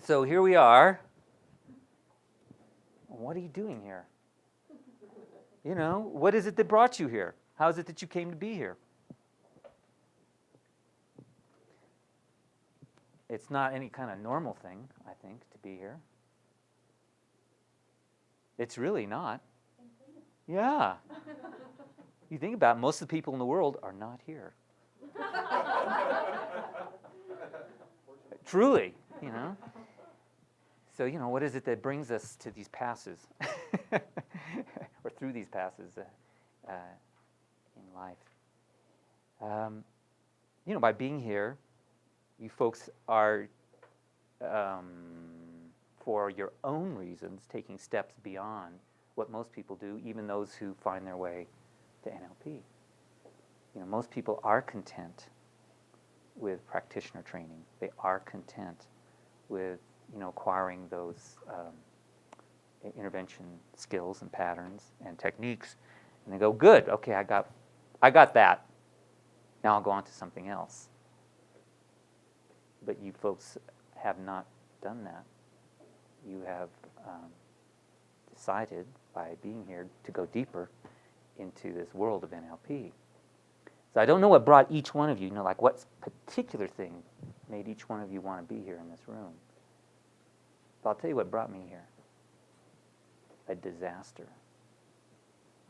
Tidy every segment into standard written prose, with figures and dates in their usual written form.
So here we are. What are you doing here? You know, what is it that brought you here? How is it that you came to be here? It's not any kind of normal thing, I think, to be here. It's really not. Yeah. You think about it, most of the people in the world are not here. Truly, you know. So, you know, what is it that brings us to these passes, or through these passes in life? You know, by being here, you folks are, for your own reasons, taking steps beyond what most people do, even those who find their way to NLP. You know, most people are content with practitioner training. They are content with, you know, acquiring those intervention skills and patterns and techniques, and they go, good, okay, I got that. Now I'll go on to something else. But you folks have not done that. You have decided by being here to go deeper into this world of NLP. So I don't know what brought each one of you, like what particular thing made each one of you want to be here in this room. But I'll tell you what brought me here. A disaster.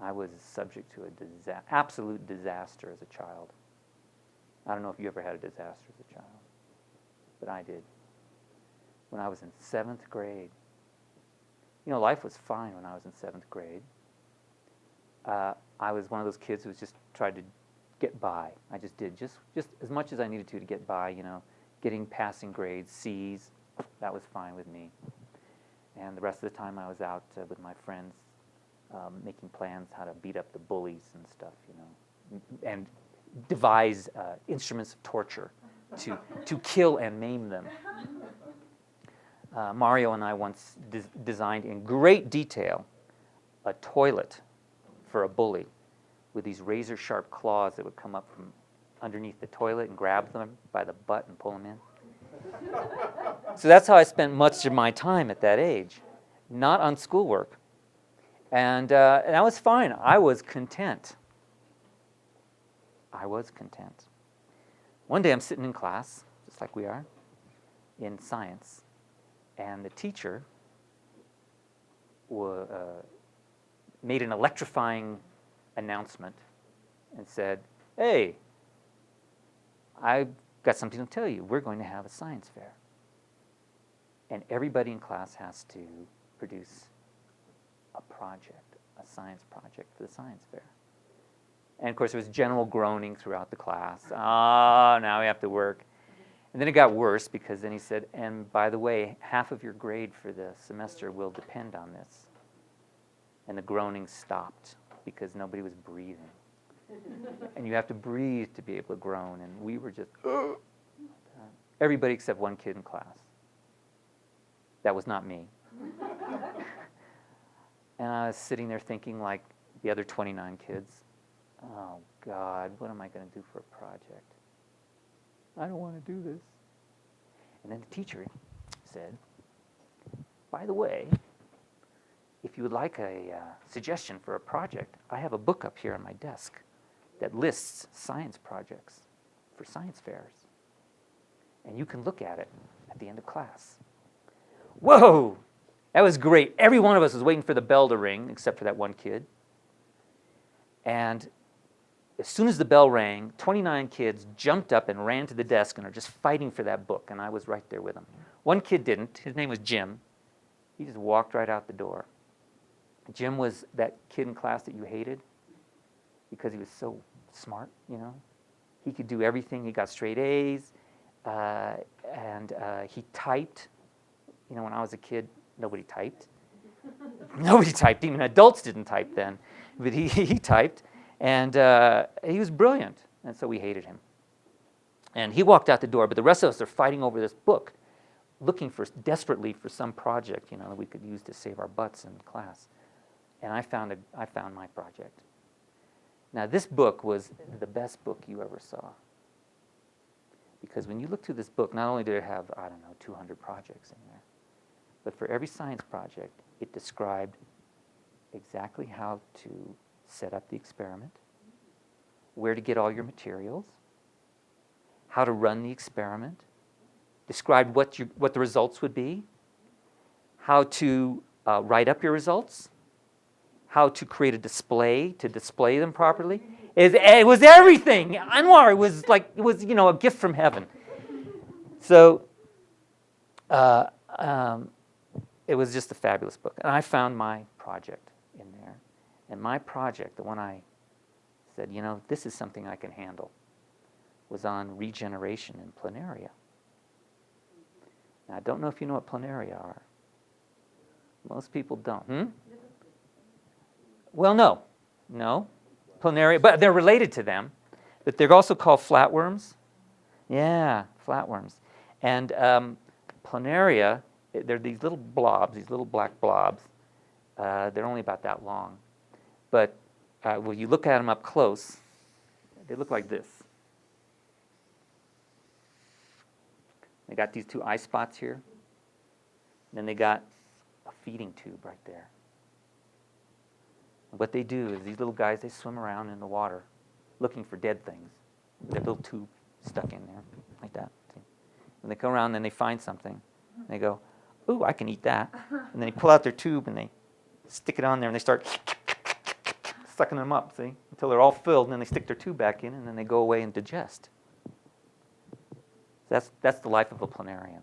I was subject to a absolute disaster as a child. I don't know if you ever had a disaster as a child, but I did. When I was in 7th grade. You know, life was fine when I was in 7th grade. I was one of those kids who just tried to get by. I just did just as much as I needed to get by, you know, getting passing grades, C's, that was fine with me. And the rest of the time I was out with my friends making plans how to beat up the bullies and stuff, you know, and devise instruments of torture to kill and maim them. Mario and I once designed in great detail a toilet for a bully with these razor-sharp claws that would come up from underneath the toilet and grab them by the butt and pull them in. So that's how I spent much of my time at that age, not on schoolwork. And that was fine. I was content. I was content. One day I'm sitting in class, just like we are, in science, and the teacher made an electrifying announcement and said, hey, I've got something to tell you. We're going to have a science fair. And everybody in class has to produce a project, a science project for the science fair. And of course, there was general groaning throughout the class. Oh, now we have to work. And then it got worse because then he said, and by the way, half of your grade for the semester will depend on this. And the groaning stopped because nobody was breathing. And you have to breathe to be able to groan. And we were just, everybody except one kid in class. That was not me. And I was sitting there thinking like the other 29 kids, oh God, what am I going to do for a project? I don't want to do this. And then the teacher said, by the way, if you would like a suggestion for a project, I have a book up here on my desk that lists science projects for science fairs. And you can look at it at the end of class. Whoa! That was great. Every one of us was waiting for the bell to ring, except for that one kid. And as soon as the bell rang, 29 kids jumped up and ran to the desk and are just fighting for that book, and I was right there with them. One kid didn't. His name was Jim. He just walked right out the door. Jim was that kid in class that you hated because he was so smart, you know. He could do everything. He got straight A's, and he typed. You know, when I was a kid, nobody typed. Nobody typed. Even adults didn't type then. But he typed. And he was brilliant, and so we hated him. And he walked out the door, but the rest of us are fighting over this book, looking desperately for some project, you know, that we could use to save our butts in class. And I found my project. Now, this book was the best book you ever saw. Because when you look through this book, not only did it have, 200 projects in there, but for every science project, it described exactly how to set up the experiment, where to get all your materials, how to run the experiment, described what the results would be, how to write up your results, how to create a display to display them properly. It was everything. Anwar, it was a gift from heaven. So it was just a fabulous book. And I found my project in there. And my project, the one I said, this is something I can handle, was on regeneration in planaria. Now, I don't know if you know what planaria are. Most people don't. Well, no. Planaria, but they're related to them. But they're also called flatworms. Yeah, flatworms. And planaria, they're these little blobs, these little black blobs. They're only about that long. But when you look at them up close, they look like this. They got these two eye spots here. And then they got a feeding tube right there. And what they do is these little guys, they swim around in the water looking for dead things. With their little tube stuck in there, like that. See? And they go around and they find something. And they go, ooh, I can eat that. And then they pull out their tube and they stick it on there and they start sucking them up, see? Until they're all filled, and then they stick their tube back in and then they go away and digest. That's the life of a planarian.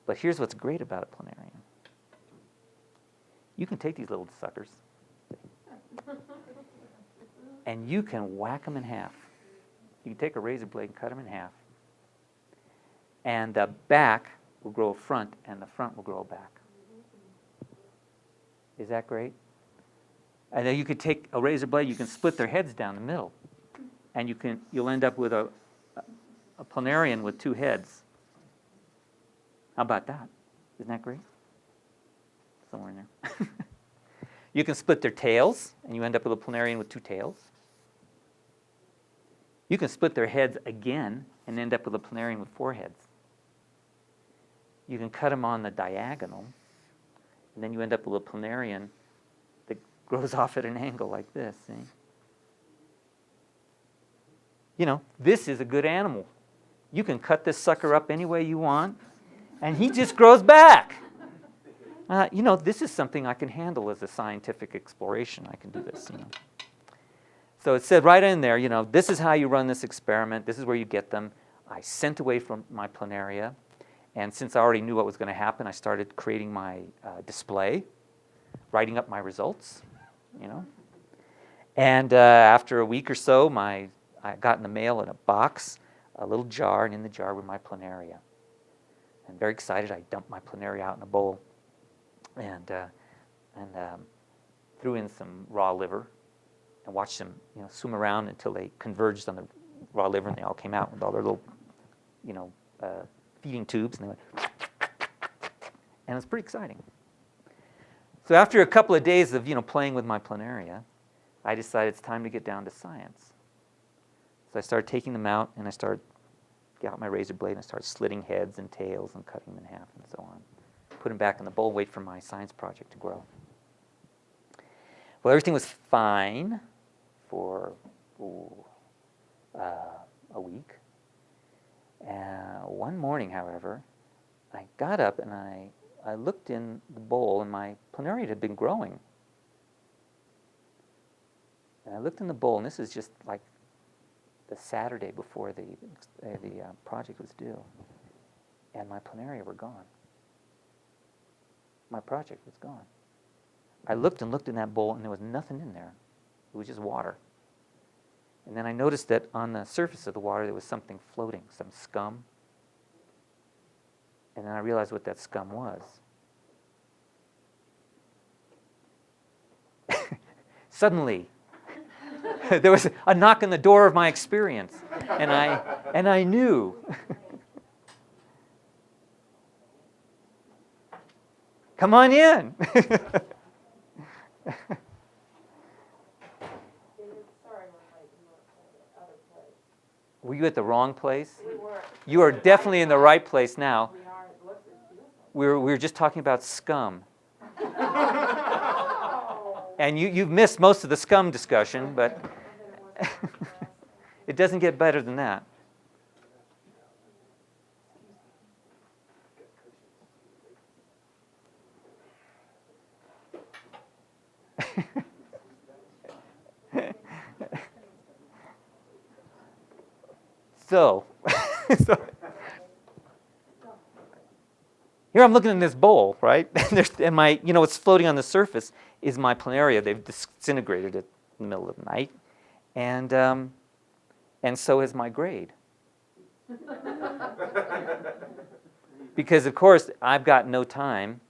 But here's what's great about a planarian. You can take these little suckers and you can whack them in half. You can take a razor blade and cut them in half. And the back will grow a front and the front will grow a back. Is that great? And then you could take a razor blade, you can split their heads down the middle. And you'll end up with a planarian with two heads. How about that? Isn't that great? Somewhere in there. You can split their tails, and you end up with a planarian with two tails. You can split their heads again and end up with a planarian with four heads. You can cut them on the diagonal, and then you end up with a planarian that grows off at an angle like this, see? This is a good animal. You can cut this sucker up any way you want, and he just grows back. This is something I can handle as a scientific exploration. I can do this, So it said right in there, this is how you run this experiment. This is where you get them. I sent away from my planaria. And since I already knew what was going to happen, I started creating my display, writing up my results, And after a week or so, I got in the mail in a box, a little jar, and in the jar were my planaria. And very excited, I dumped my planaria out in a bowl and threw in some raw liver and watched them, swim around until they converged on the raw liver, and they all came out with all their little, feeding tubes, and they went, and it was pretty exciting. So after a couple of days of, playing with my planaria, I decided it's time to get down to science. So I started taking them out, and I got out my razor blade, and I started slitting heads and tails and cutting them in half and so on. Put them back in the bowl, wait for my science project to grow. Well, everything was fine for a week. One morning, however, I got up and I looked in the bowl, and my planaria had been growing. And I looked in the bowl, and this is just like the Saturday before the project was due, and my planaria were gone. My project was gone. I looked and looked in that bowl, and there was nothing in there. It was just water. And then I noticed that on the surface of the water there was something floating, some scum. And then I realized what that scum was. Suddenly, there was a knock on the door of my experience, and I knew. Come on in. Were you at the wrong place? We were. You are definitely in the right place now. We are. It feels like. We were just talking about scum. Oh. And you've missed most of the scum discussion, but it doesn't get better than that. So here I'm looking in this bowl, right? And my, what's floating on the surface is my planaria. They've disintegrated it in the middle of the night, and so is my grade. Because of course I've got no time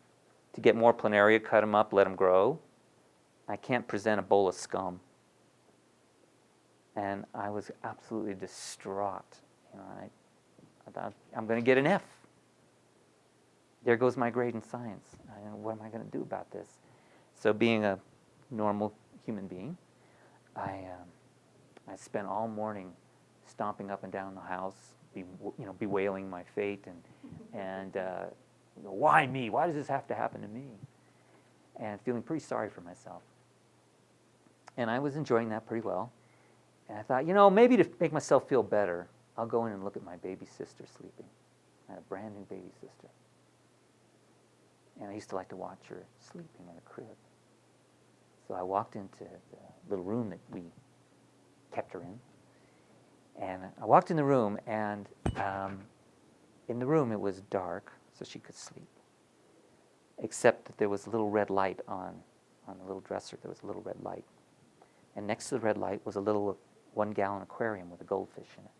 to get more planaria, cut them up, let them grow. I can't present a bowl of scum. And I was absolutely distraught. I thought, I'm going to get an F. There goes my grade in science. What am I going to do about this? So being a normal human being, I spent all morning stomping up and down the house, bewailing my fate, and why me? Why does this have to happen to me? And feeling pretty sorry for myself. And I was enjoying that pretty well. And I thought, maybe to make myself feel better, I'll go in and look at my baby sister sleeping. I had a brand new baby sister. And I used to like to watch her sleeping in a crib. So I walked into the little room that we kept her in. And I walked in the room, and in the room it was dark, so she could sleep. Except that there was a little red light on the little dresser. There was a little red light. And next to the red light was a little 1-gallon aquarium with a goldfish in it.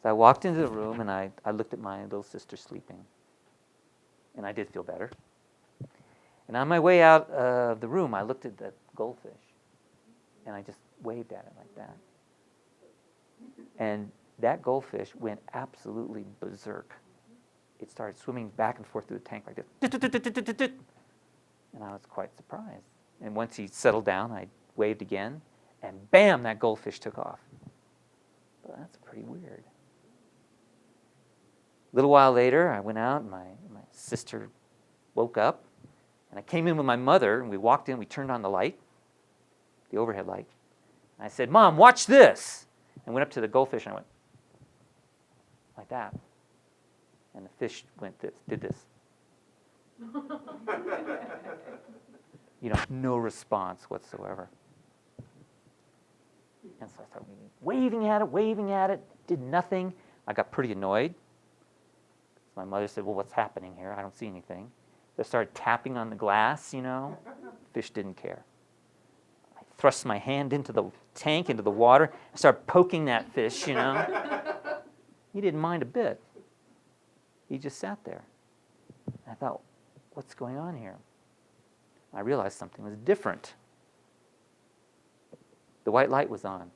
So I walked into the room, and I looked at my little sister sleeping. And I did feel better. And on my way out of the room, I looked at that goldfish, and I just waved at it like that. And that goldfish went absolutely berserk. It started swimming back and forth through the tank like this. And I was quite surprised. And once he settled down, I waved again, and bam, that goldfish took off. But that's pretty weird. A little while later, I went out, and my sister woke up, and I came in with my mother, and we walked in, we turned on the light, the overhead light. And I said, Mom, watch this. And went up to the goldfish, and I went like that. And the fish did this. No response whatsoever. And so I started waving at it, did nothing. I got pretty annoyed. So my mother said, well, what's happening here? I don't see anything. So I started tapping on the glass, Fish didn't care. I thrust my hand into the tank, into the water, and started poking that fish, He didn't mind a bit. He just sat there. And I thought, what's going on here? I realized something was different. The white light was on.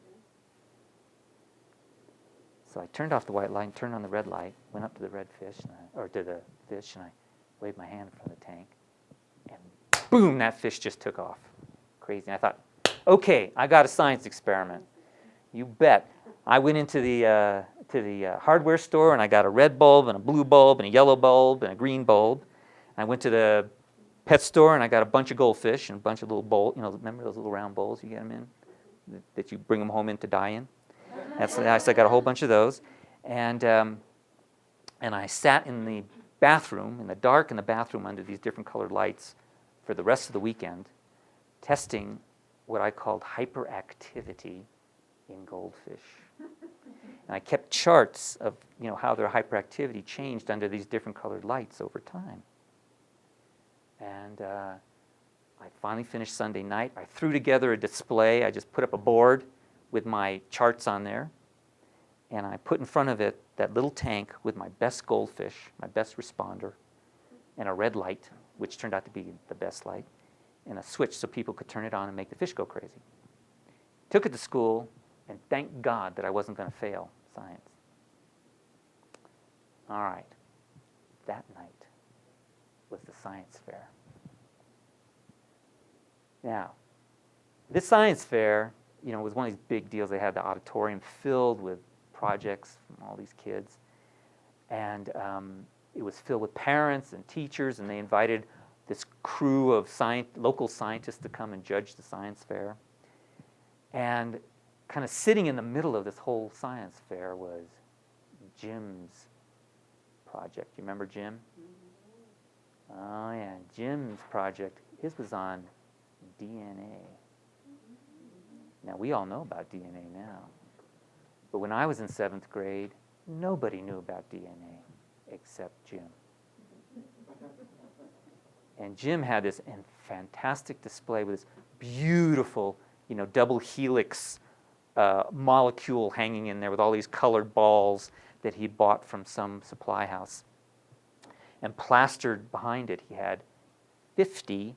So I turned off the white light and turned on the red light, went up to the red fish, to the fish, and I waved my hand in front of the tank. And boom, that fish just took off. Crazy. And I thought, okay, I got a science experiment. You bet. I went into the hardware store, and I got a red bulb and a blue bulb and a yellow bulb and a green bulb. I went to the pet store, and I got a bunch of goldfish and a bunch of little bowls. Remember those little round bowls you get them in, that you bring them home in to die in? So I got a whole bunch of those, and I sat in the bathroom, in the dark in the bathroom under these different colored lights for the rest of the weekend, testing what I called hyperactivity in goldfish. And I kept charts of how their hyperactivity changed under these different colored lights over time. And I finally finished Sunday night. I threw together a display. I just put up a board with my charts on there, and I put in front of it that little tank with my best goldfish, my best responder, and a red light, which turned out to be the best light, and a switch so people could turn it on and make the fish go crazy. Took it to school, and thank God that I wasn't going to fail science. All right. That night was the science fair. Now, this science fair it was one of these big deals. They had the auditorium filled with projects from all these kids. And it was filled with parents and teachers, and they invited this crew of local scientists to come and judge the science fair. And kind of sitting in the middle of this whole science fair was Jim's project. You remember Jim? Oh, yeah, Jim's project. His was on DNA. Now, we all know about DNA now. But when I was in 7th grade, nobody knew about DNA except Jim. And Jim had this fantastic display with this beautiful, double helix molecule hanging in there with all these colored balls that he bought from some supply house. And plastered behind it, he had 50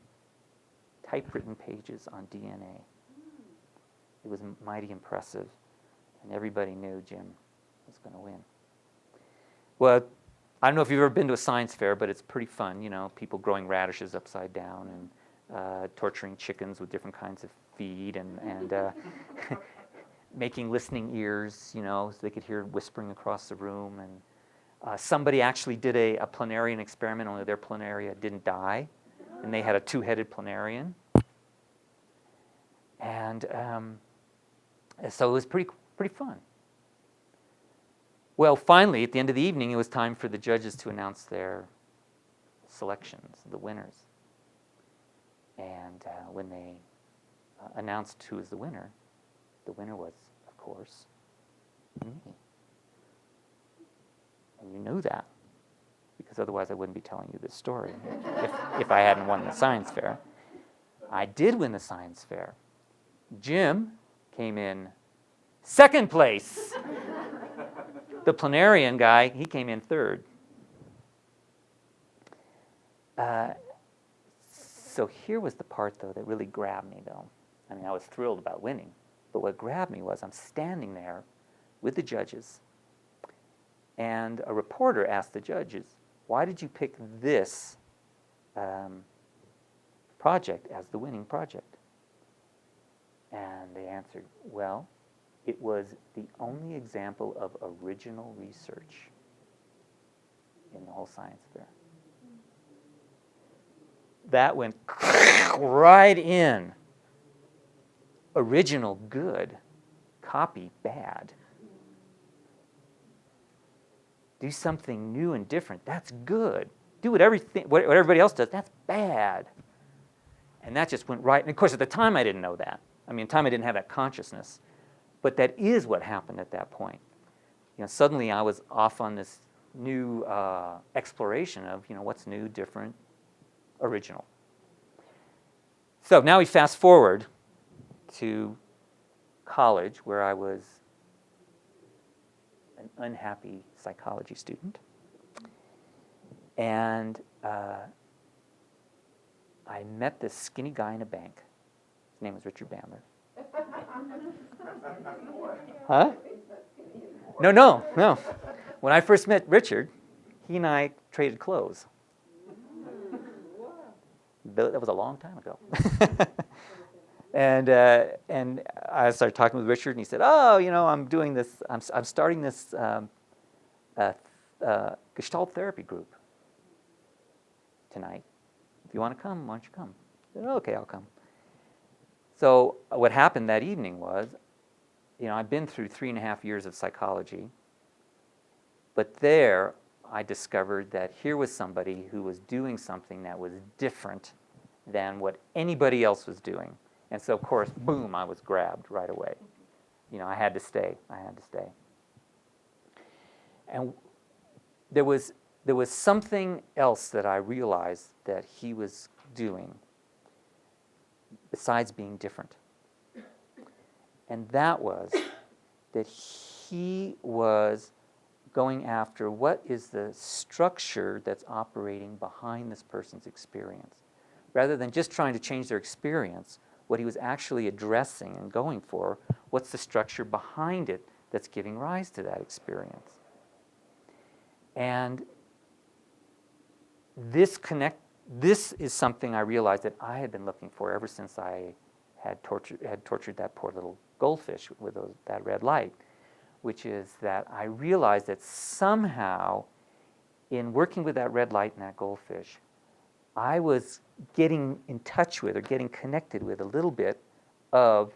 typewritten pages on DNA. It was mighty impressive, and everybody knew Jim was going to win. Well, I don't know if you've ever been to a science fair, but it's pretty fun, people growing radishes upside down and torturing chickens with different kinds of feed and making listening ears, so they could hear whispering across the room. And somebody actually did a planarian experiment, only their planaria didn't die, and they had a 2-headed planarian. And so it was pretty fun. Well, finally, at the end of the evening, it was time for the judges to announce their selections, the winners. And when they announced who was the winner was, of course, me. And you knew that, because otherwise I wouldn't be telling you this story if I hadn't won the science fair. I did win the science fair. Jim came in 2nd place. The planarian guy, he came in 3rd. So here was the part, though, that really grabbed me, though. I mean, I was thrilled about winning. But what grabbed me was I'm standing there with the judges, and a reporter asked the judges, why did you pick this project as the winning project? And they answered, well, it was the only example of original research in the whole science fair. That went right in. Original, good. Copy, bad. Do something new and different. That's good. Do what everybody else does. That's bad. And that just went right. And of course, at the time, I didn't know that. I mean, at the time, I didn't have that consciousness. But that is what happened at that point. Suddenly I was off on this new exploration of, what's new, different, original. So now we fast forward to college, where I was an unhappy psychology student. And I met this skinny guy in a bank. His name was Richard Bandler. Huh? No. When I first met Richard, he and I traded clothes. That was a long time ago. And I started talking with Richard, and he said, "Oh, I'm doing this. I'm starting this Gestalt therapy group tonight. If you want to come, why don't you come?" I said, "Okay, I'll come." So what happened that evening was, I've been through 3.5 years of psychology, but there I discovered that here was somebody who was doing something that was different than what anybody else was doing. And so, of course, boom, I was grabbed right away. I had to stay. And there was something else that I realized that he was doing besides being different. And that was that he was going after what is the structure that's operating behind this person's experience. Rather than just trying to change their experience, what he was actually addressing and going for, what's the structure behind it that's giving rise to that experience. And this is something I realized that I had been looking for ever since I had tortured that poor little goldfish with that red light, which is that I realized that somehow in working with that red light and that goldfish, I was getting in touch with or getting connected with a little bit of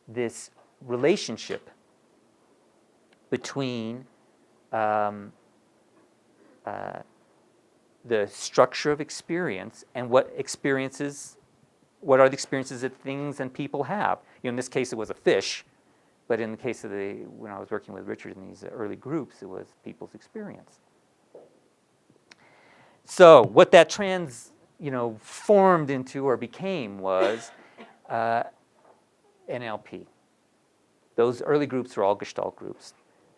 this relationship between the structure of experience and what are the experiences that things and people have. In this case, it was a fish, but in the case of when I was working with Richard in these early groups, it was people's experience. So what that formed into or became was NLP. Those early groups were all Gestalt groups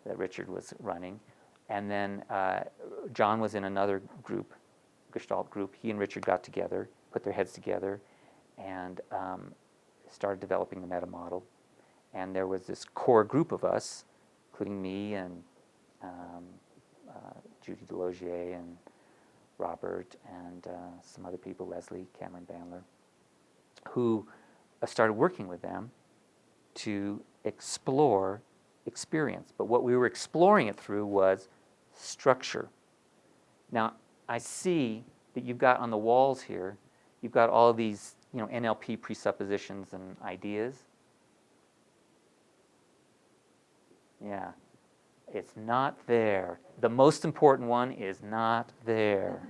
that Richard was running. And then John was in another group, Gestalt group. He and Richard got together, put their heads together, and started developing the meta model. And there was this core group of us, including me and Judy Delogier and Robert and some other people, Leslie, Cameron Bandler, who started working with them to explore experience. But what we were exploring it through was structure. Now, I see that you've got on the walls here, you've got all of these NLP presuppositions and ideas. Yeah, it's not there. The most important one is not there.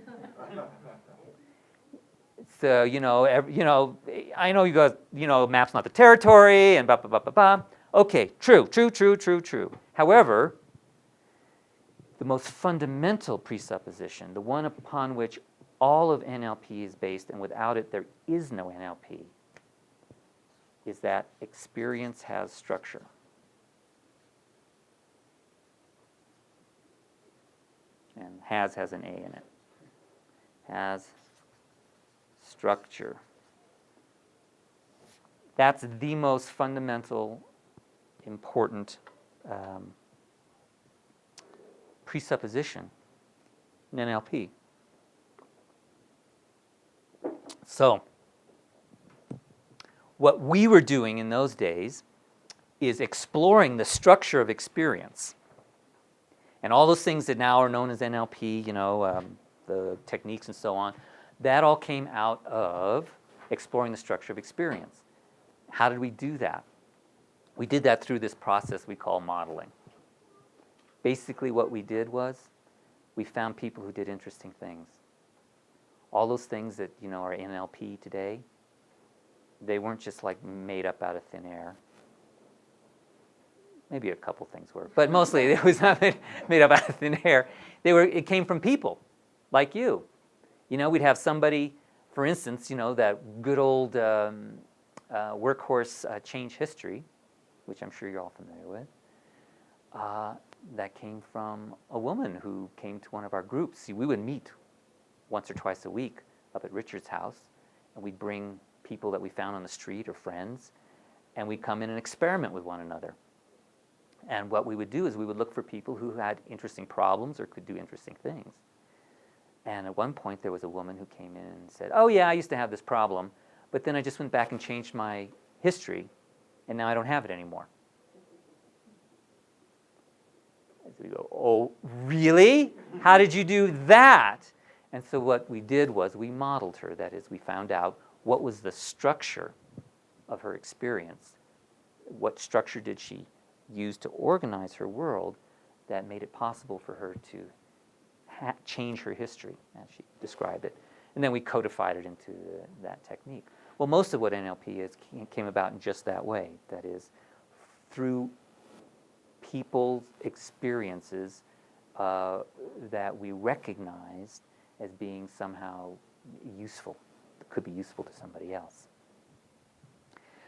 So, I know you guys, map's not the territory and blah, blah, blah, blah, blah. Okay, true. However, the most fundamental presupposition, the one upon which all of NLP is based, and without it there is no NLP, is that experience has structure. And has an A in it. Has structure. That's the most fundamental, important presupposition in NLP. So, what we were doing in those days is exploring the structure of experience. And all those things that now are known as NLP, the techniques and so on, that all came out of exploring the structure of experience. How did we do that? We did that through this process we call modeling. Basically what we did was we found people who did interesting things. All those things that are NLP today, they weren't just like made up out of thin air. Maybe a couple things were, but mostly it was not made up out of thin air. It came from people like you. We'd have somebody, for instance, that good old workhorse change history, which I'm sure you're all familiar with, that came from a woman who came to one of our groups. See, we would meet once or twice a week up at Richard's house, and we'd bring people that we found on the street or friends, and we'd come in and experiment with one another. And what we would do is we would look for people who had interesting problems or could do interesting things. And at one point there was a woman who came in and said, "Oh yeah, I used to have this problem, but then I just went back and changed my history, and now I don't have it anymore." And so we go, "Oh, really? How did you do that?" And so what we did was we modeled her. That is, we found out what was the structure of her experience. What structure did she use to organize her world that made it possible for her to change her history, as she described it. And then we codified it into that technique. Well, most of what NLP is came about in just that way. That is, through people's experiences that we recognized as being somehow useful, that could be useful to somebody else.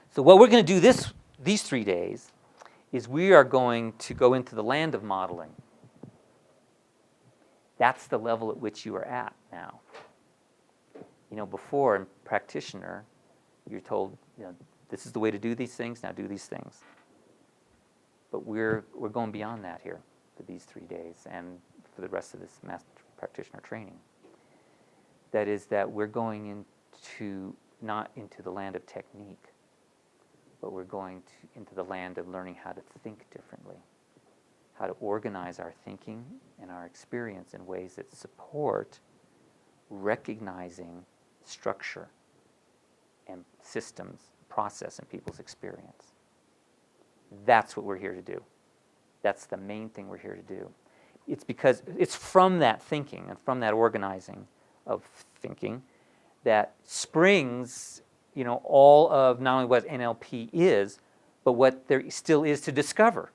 So what we're going to do these 3 days is we are going to go into the land of modeling. That's the level at which you are at now. Before in Practitioner, you're told, this is the way to do these things, now do these things. But we're going beyond that here for these 3 days and for the rest of this Master Practitioner training. That is that we're going not into the land of technique, but we're going into the land of learning how to think differently, how to organize our thinking and our experience in ways that support recognizing structure and systems, process in people's experience. That's what we're here to do. That's the main thing we're here to do. It's because it's from that thinking and from that organizing of thinking that springs, all of not only what NLP is, but what there still is to discover.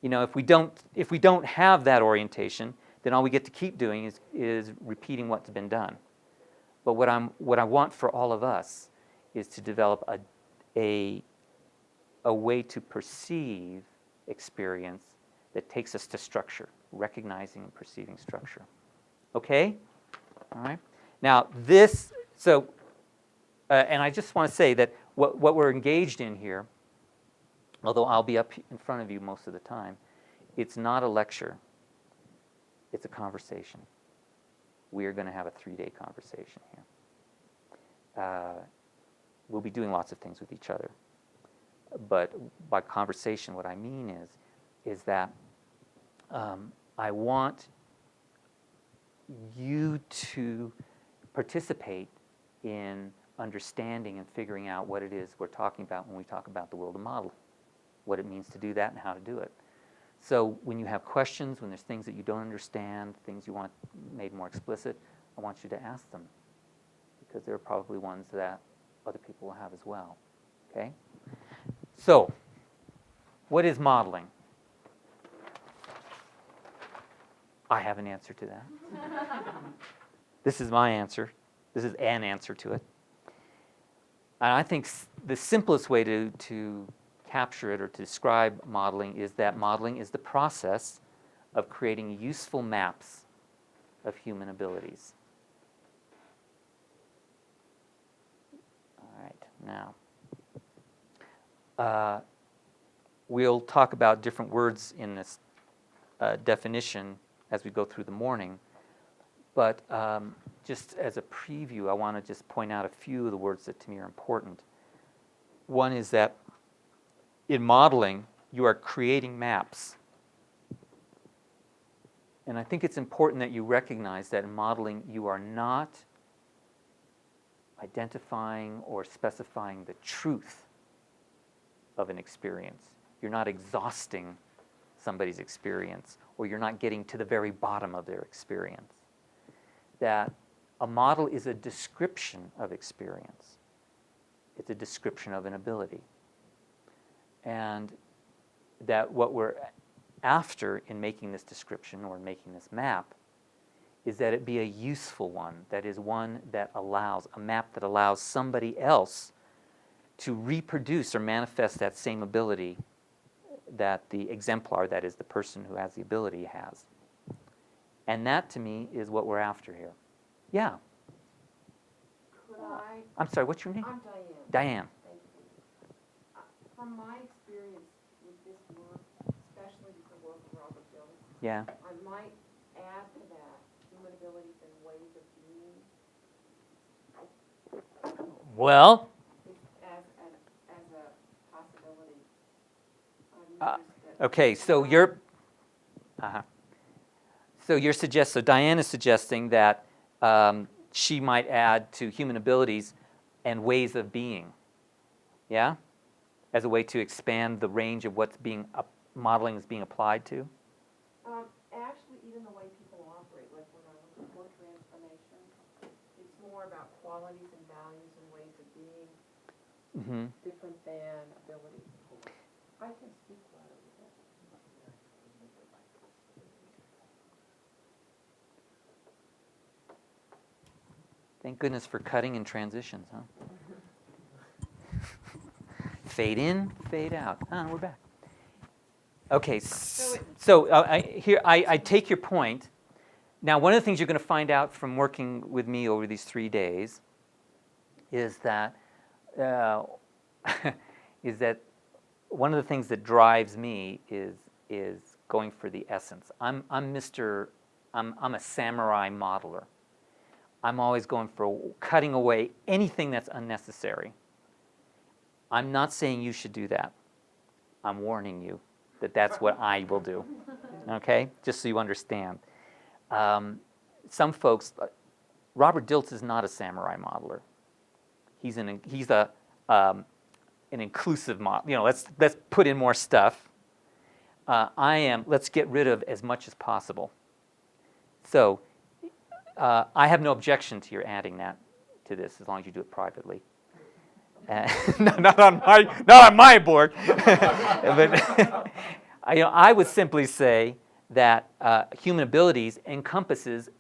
If we don't have that orientation, then all we get to keep doing is repeating what's been done. But what I want for all of us is to develop a way to perceive experience that takes us to structure, recognizing and perceiving structure. Okay? All right. Now and I just want to say that what we're engaged in here, although I'll be up in front of you most of the time, it's not a lecture. It's a conversation. We are going to have a 3-day conversation here. We'll be doing lots of things with each other. But by conversation, what I mean is that I want you to participate in understanding and figuring out what it is we're talking about when we talk about the will to model, what it means to do that and how to do it. So when you have questions, when there's things that you don't understand, things you want made more explicit, I want you to ask them, because there are probably ones that other people will have as well. Okay? So, what is modeling? I have an answer to that. This is my answer. This is an answer to it. And I think the simplest way to capture it or to describe modeling is that modeling is the process of creating useful maps of human abilities. All right, now we'll talk about different words in this definition as we go through the morning, but just as a preview, I want to just point out a few of the words that to me are important. One is that in modeling, you are creating maps. And I think it's important that you recognize that in modeling, you are not identifying or specifying the truth of an experience. You're not exhausting somebody's experience, or you're not getting to the very bottom of their experience. That a model is a description of experience. It's a description of an ability. And that what we're after in making this description or making this map is that it be a useful one, that is one that allows, a map that allows somebody else to reproduce or manifest that same ability that the exemplar, that is the person who has the ability, has. And that to me is what we're after here. Yeah. I'm sorry, what's your name? I'm Diane. Diane. Thank you. From my experience with this work, especially with the work of Robert Jones, Yeah. I might add to that human abilities and ways of being. Well, As a possibility. okay, so so Diane is suggesting that she might add to human abilities and ways of being, yeah, as a way to expand the range of what's being modeling is being applied to. Actually, even the way people operate, like when I look at work transformation, it's more about qualities and values and ways of being different than abilities. I can speak louder with that. Thank goodness for cutting and transitions, huh? Fade in, fade out. We're back. Okay, so I take your point. Now, one of the things you're going to find out from working with me over these 3 days is that one of the things that drives me is going for the essence. I'm a samurai modeler. I'm always going for cutting away anything that's unnecessary. I'm not saying you should do that. I'm warning you that that's what I will do. Okay? Just so you understand. Some folks, Robert Dilts is not a samurai modeler. He's an inclusive model. Let's put in more stuff. I am, let's get rid of as much as possible. So I have no objection to your adding that to this, as long as you do it privately. Not on my board. But I would simply say that human abilities encompasses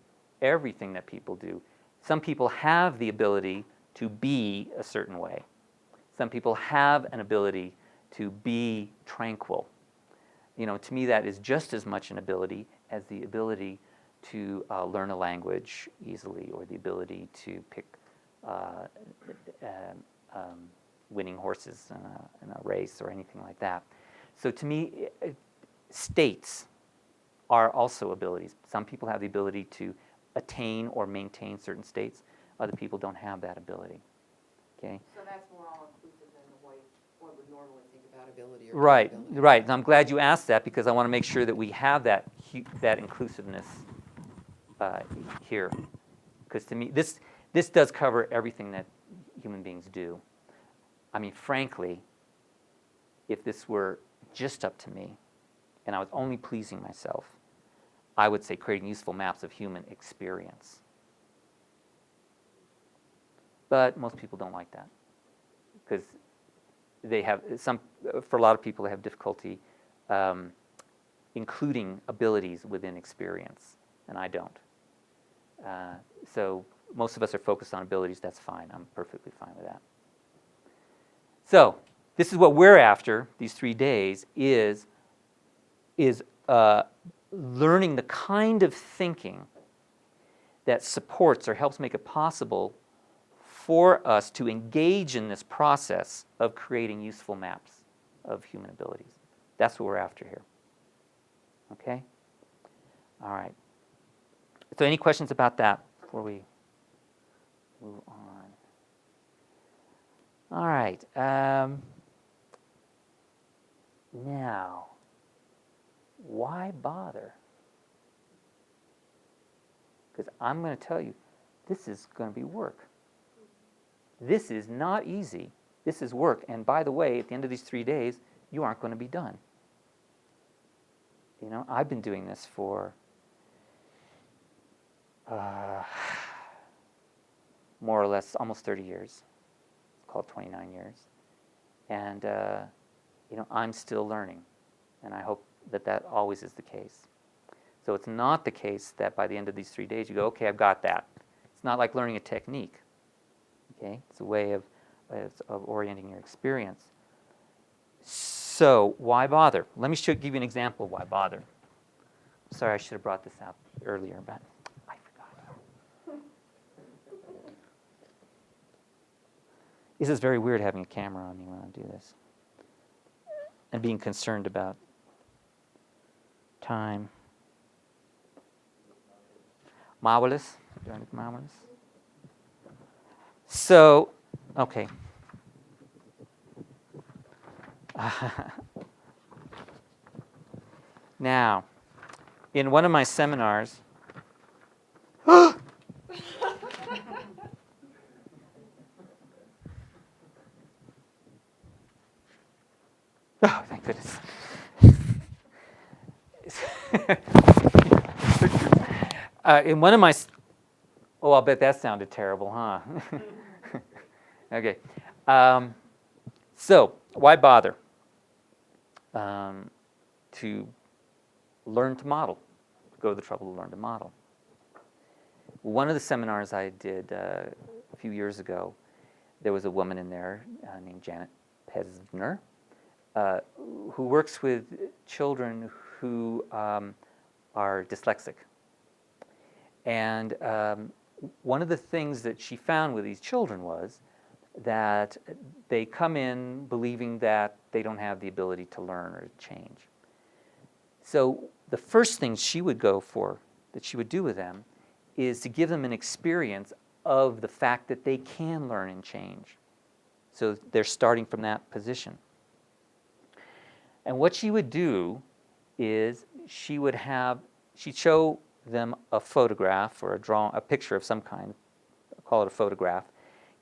everything that people do. Some people have the ability to be a certain way. Some people have an ability to be tranquil. To me, that is just as much an ability as the ability to learn a language easily, or the ability to pick winning horses in a race or anything like that. So to me, states are also abilities. Some people have the ability to attain or maintain certain states. Other people don't have that ability. Okay? So that's more all-inclusive than the way one would normally think about ability. Right. And I'm glad you asked that, because I want to make sure that we have that inclusiveness here. Because to me, this does cover everything that human beings do. I mean, frankly, if this were just up to me, and I was only pleasing myself, I would say creating useful maps of human experience. But most people don't like that, because they have for a lot of people, they have difficulty including abilities within experience, and I don't. So most of us are focused on abilities. That's fine. I'm perfectly fine with that. So this is what we're after these 3 days, is learning the kind of thinking that supports or helps make it possible for us to engage in this process of creating useful maps of human abilities. That's what we're after here. Okay? All right. So any questions about that before we move on? All right. Now, why bother? Because I'm going to tell you, this is going to be work. This is not easy. This is work. And by the way, at the end of these 3 days, you aren't going to be done. I've been doing this for more or less almost 30 years. It's called 29 years. And, I'm still learning. And I hope that always is the case. So it's not the case that by the end of these 3 days you go, okay, I've got that. It's not like learning a technique. Okay? It's a way of orienting your experience. So why bother? Let me give you an example of why bother. Sorry, I should have brought this out earlier, but I forgot. This is very weird, having a camera on me when I do this, and being concerned about time. Marvelous. Marvelous. So, okay. Now, in one of my seminars, oh, thank goodness. In one of my, I'll bet that sounded terrible, huh? Okay. So, why bother? To learn to model, go to the trouble to learn to model. One of the seminars I did a few years ago, there was a woman in there named Janet Pesner, who works with children who are dyslexic. And one of the things that she found with these children was that they come in believing that they don't have the ability to learn or to change. So the first thing she would do with them, is to give them an experience of the fact that they can learn and change. So they're starting from that position. And what she would do is she'd show them a photograph or a picture of some kind, call it a photograph,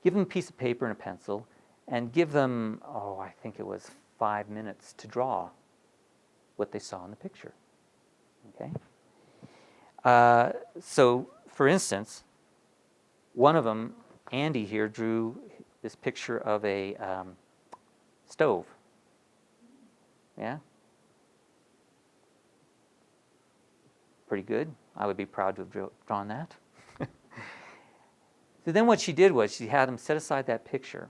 give them a piece of paper and a pencil, and give them, I think it was 5 minutes to draw what they saw in the picture. Okay? So, for instance, one of them, Andy here, drew this picture of a stove. Yeah? Pretty good. I would be proud to have drawn that. So then what she did was she had them set aside that picture.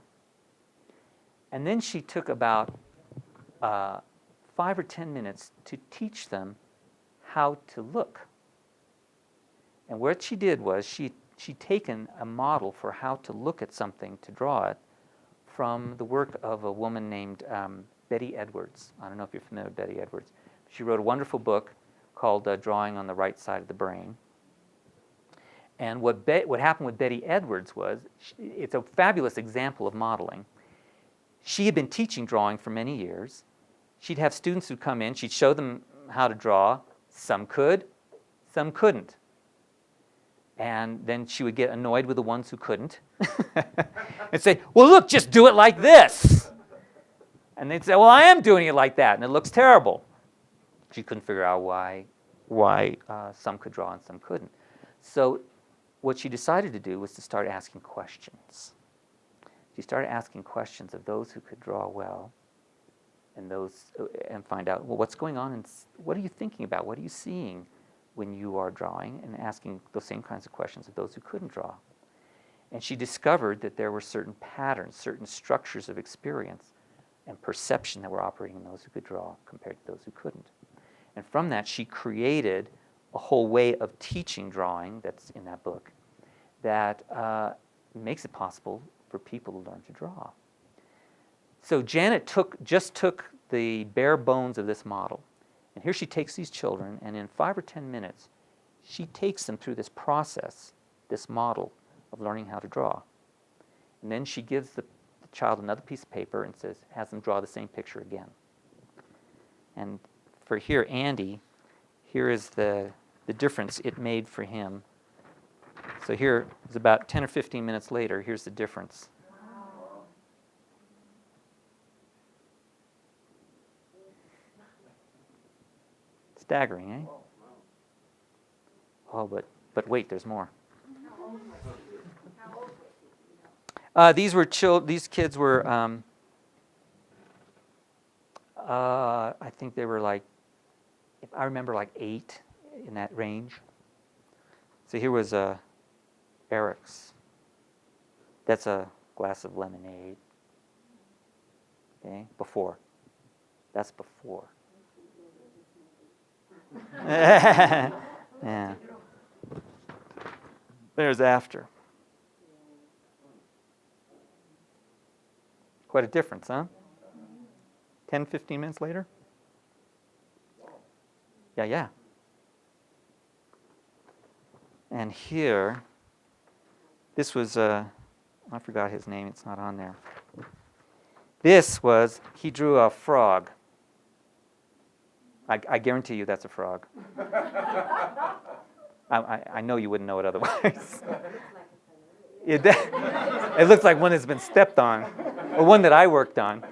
And then she took about 5 or 10 minutes to teach them how to look. And what she did was she'd taken a model for how to look at something to draw it from the work of a woman named Betty Edwards. I don't know if you're familiar with Betty Edwards. She wrote a wonderful book called Drawing on the Right Side of the Brain. And what happened with Betty Edwards was, it's a fabulous example of modeling. She had been teaching drawing for many years. She'd have students who'd come in, she'd show them how to draw. Some could, some couldn't. And then she would get annoyed with the ones who couldn't and say, well, look, just do it like this. And they'd say, well, I am doing it like that, and it looks terrible. She couldn't figure out why some could draw and some couldn't. So what she decided to do was to start asking questions. She started asking questions of those who could draw well and find out, well, what's going on and what are you thinking about? What are you seeing when you are drawing? And asking those same kinds of questions of those who couldn't draw. And she discovered that there were certain patterns, certain structures of experience and perception that were operating in those who could draw compared to those who couldn't. And from that, she created a whole way of teaching drawing that's in that book that makes it possible for people to learn to draw. So Janet just took the bare bones of this model. And here she takes these children, and in 5 or 10 minutes, she takes them through this process, this model of learning how to draw. And then she gives the child another piece of paper and has them draw the same picture again. And for here, Andy, here is the difference it made for him. So here is about 10 or 15 minutes later, here's the difference. Staggering, eh? Oh, but wait, there's more. These kids were, I think they were like, if I remember, like 8 in that range. So here was Eric's. That's a glass of lemonade. Okay, before. That's before. Yeah. There's after. Quite a difference, huh? 10, 15 minutes later? Yeah. And here, this was, I forgot his name, it's not on there. This was, he drew a frog. I guarantee you that's a frog. I know you wouldn't know it otherwise. It looks like one has been stepped on, or one that I worked on.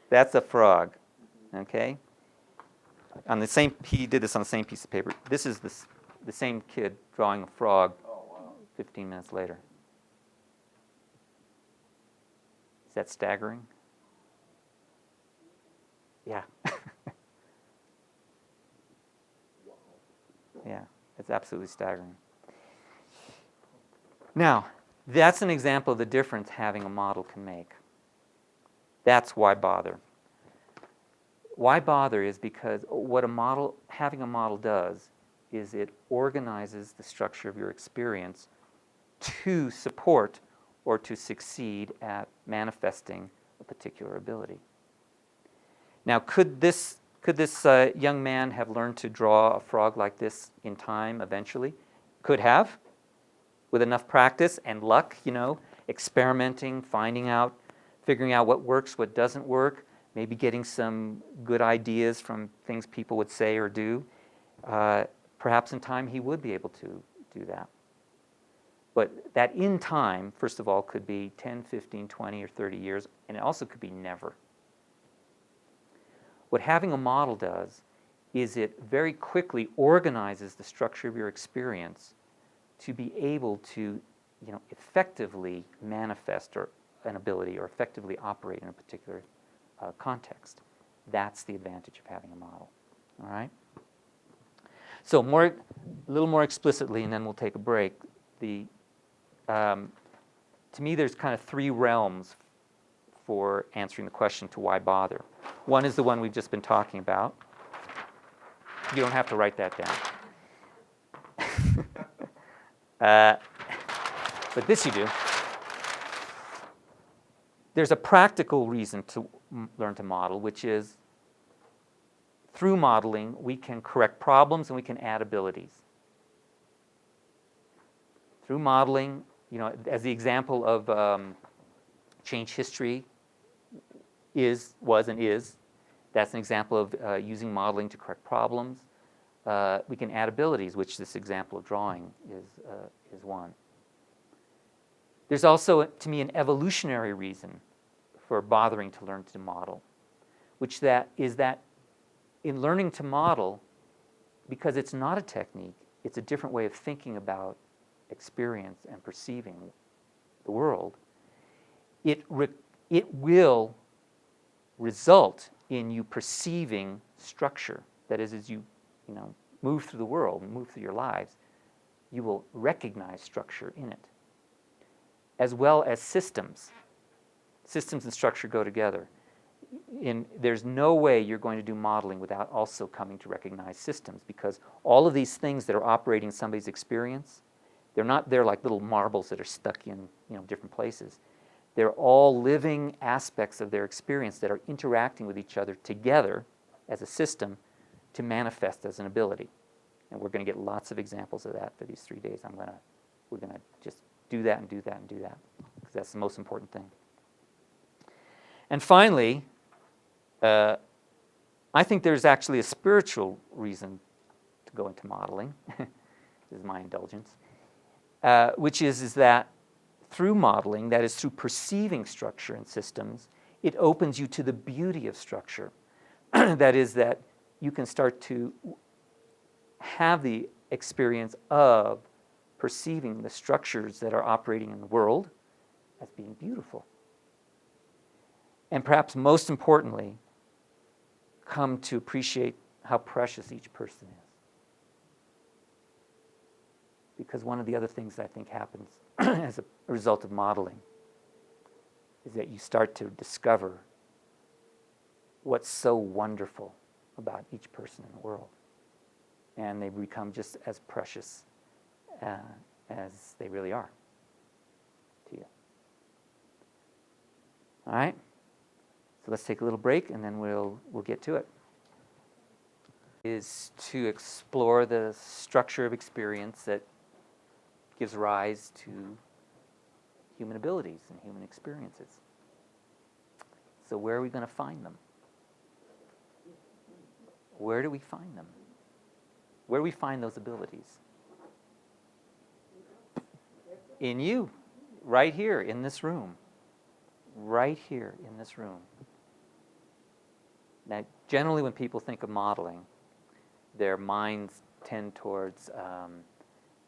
That's a frog, okay? He did this on the same piece of paper. This is the same kid drawing a frog 15 minutes later. Is that staggering? Yeah. Yeah, it's absolutely staggering. Now, that's an example of the difference having a model can make. That's why bother. Why bother is because what having a model does is it organizes the structure of your experience to support or to succeed at manifesting a particular ability. Now, could this young man have learned to draw a frog like this in time eventually? Could have, with enough practice and luck, experimenting, figuring out what works, what doesn't work, maybe getting some good ideas from things people would say or do. Perhaps in time he would be able to do that. But that in time, first of all, could be 10, 15, 20, or 30 years, and it also could be never. What having a model does is it very quickly organizes the structure of your experience to be able to, effectively manifest an ability or effectively operate in a particular context. That's the advantage of having a model. All right? So a little more explicitly, and then we'll take a break. To me, there's kind of three realms for answering the question to why bother. One is the one we've just been talking about. You don't have to write that down. But this you do. There's a practical reason to learn to model, which is through modeling, we can correct problems and we can add abilities. Through modeling, as the example of change history was and is, that's an example of using modeling to correct problems. We can add abilities, which this example of drawing is one. There's also, to me, an evolutionary reason for bothering to learn to model, which is that in learning to model, because it's not a technique, it's a different way of thinking about experience and perceiving the world, it will result in you perceiving structure. That is, as you move through the world and move through your lives, you will recognize structure in it, as well as systems. Systems and structure go together. There's no way you're going to do modeling without also coming to recognize systems, because all of these things that are operating somebody's experience, they're like little marbles that are stuck in different places. They're all living aspects of their experience that are interacting with each other together as a system to manifest as an ability. And we're going to get lots of examples of that for these 3 days. We're going to just do that and do that and do that, because that's the most important thing. And finally, I think there's actually a spiritual reason to go into modeling. This is my indulgence. Which is that through modeling, that is through perceiving structure and systems, it opens you to the beauty of structure. That is, that you can start to have the experience of perceiving the structures that are operating in the world as being beautiful. And perhaps most importantly, come to appreciate how precious each person is. Because one of the other things that I think happens as a result of modeling is that you start to discover what's so wonderful about each person in the world. And they become just as precious as they really are to you. All right? So let's take a little break, and then we'll get to it. Is to explore the structure of experience that gives rise to human abilities and human experiences. So where are we going to find them? Where do we find them? Where do we find those abilities? In you, right here in this room. Right here in this room. Now, generally when people think of modeling, their minds tend towards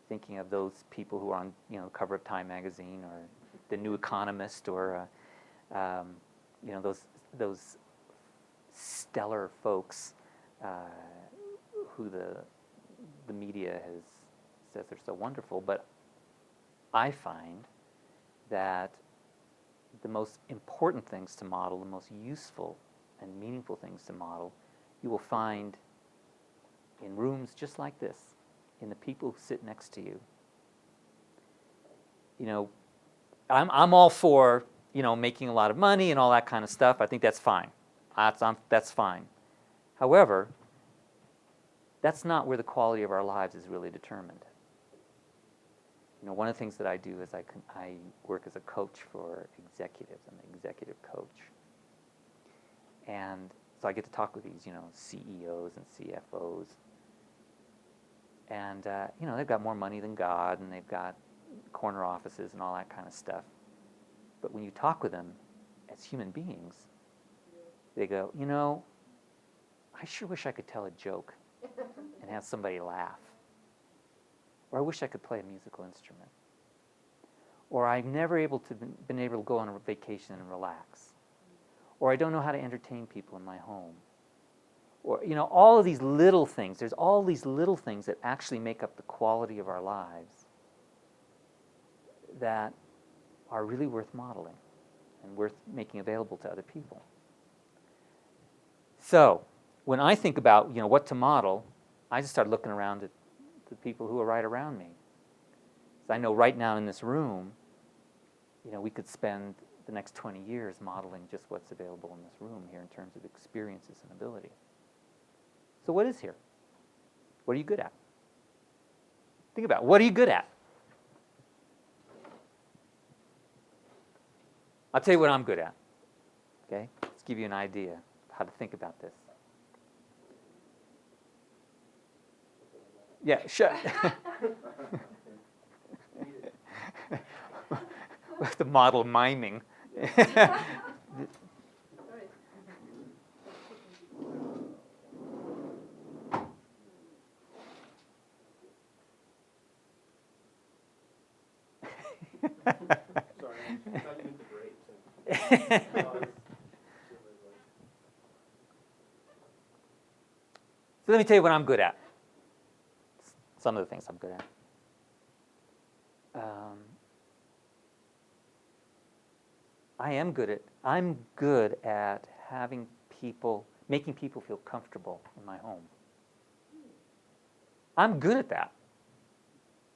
thinking of those people who are on the cover of Time magazine or the New Economist, or those stellar folks who the media says they're so wonderful. But I find that the most important things to model, the most useful and meaningful things to model, you will find in rooms just like this, in the people who sit next to you. I'm all for making a lot of money and all that kind of stuff. I think that's fine. That's fine. However, that's not where the quality of our lives is really determined. One of the things that I do is I work as a coach for executives. I'm an executive coach. And so I get to talk with these, CEOs and CFOs. And, they've got more money than God, and they've got corner offices and all that kind of stuff. But when you talk with them as human beings, they go, I sure wish I could tell a joke and have somebody laugh. Or I wish I could play a musical instrument. Or I've never been able to go on a vacation and relax. Or I don't know how to entertain people in my home. Or, all of these little things. There's all these little things that actually make up the quality of our lives that are really worth modeling and worth making available to other people. So, when I think about, what to model, I just start looking around at the people who are right around me. So I know right now in this room, we could spend the next 20 years modeling just what's available in this room here in terms of experiences and ability. So what is here? What are you good at? Think about it. What are you good at? I'll tell you what I'm good at. Okay? Let's give you an idea of how to think about this. Yeah, shut. The model miming. Sorry, I thought you meant the grapes. So let me tell you what I'm good at. Some of the things I'm good at. I'm good at making people feel comfortable in my home. I'm good at that.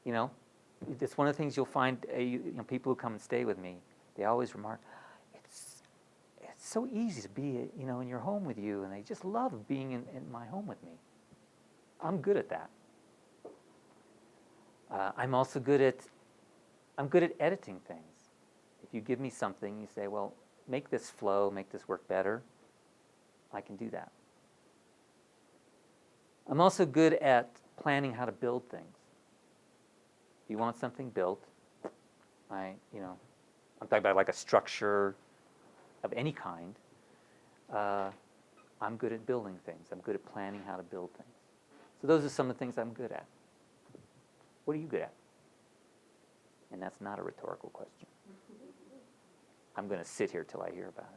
It's one of the things you'll find, people who come and stay with me, they always remark, it's so easy to be, in your home with you, and they just love being in my home with me. I'm good at that. I'm good at editing things. If you give me something, you say, well, make this flow, make this work better, I can do that. I'm also good at planning how to build things. If you want something built, I'm talking about like a structure of any kind. I'm good at building things. I'm good at planning how to build things. So those are some of the things I'm good at. What are you good at? And that's not a rhetorical question. I'm going to sit here till I hear about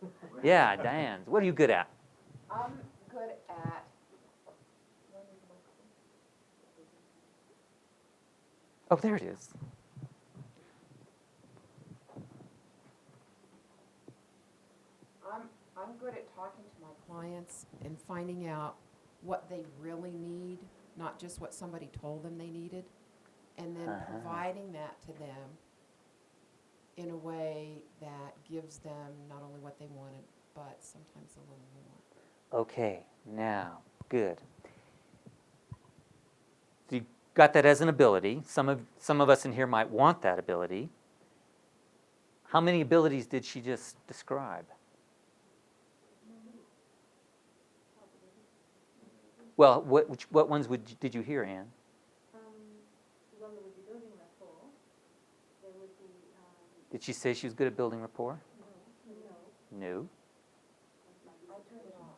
it. Yeah, Diane, what are you good at? I'm good at, Oh, there it is. I'm good at talking to my clients and finding out what they really need, not just what somebody told them they needed, and then providing that to them in a way that gives them not only what they wanted, but sometimes a little more. Okay, now, good. So you got that as an ability. Some of us in here might want that ability. How many abilities did she just describe? Well, what ones did you hear, Anne? One would be building rapport. There would be. Did she say she was good at building rapport? No. No. I'll turn it off.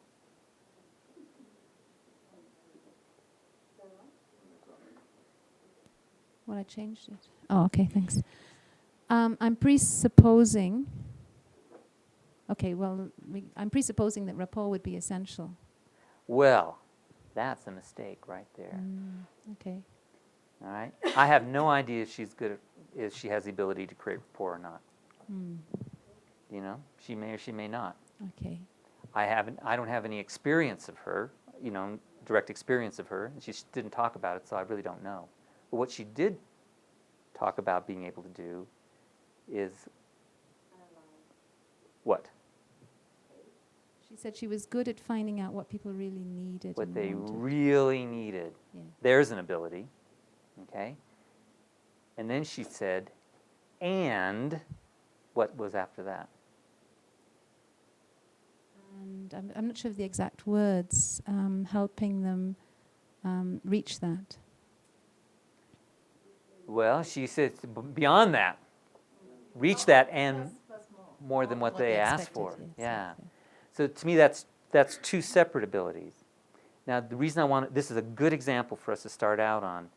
Well, I changed it. Oh, okay, thanks. I'm presupposing. Okay, well, I'm presupposing that rapport would be essential. Well, that's a mistake right there. Okay. All right. I have no idea if she has the ability to create rapport or not. She may or she may not. Okay. I don't have any experience of her, direct experience of her, and she didn't talk about it, so I really don't know. But what she did talk about being able to do is what? She said she was good at finding out what people really needed. What and they wanted. really needed. Yeah. There's an ability, okay? And then she said, and what was after that? And I'm not sure of the exact words, helping them reach that. Well, she said beyond that. Reach that and more than what they asked for. Yes, Yeah. yes. So to me, that's two separate abilities. Now, the reason I want this is a good example for us to start out on,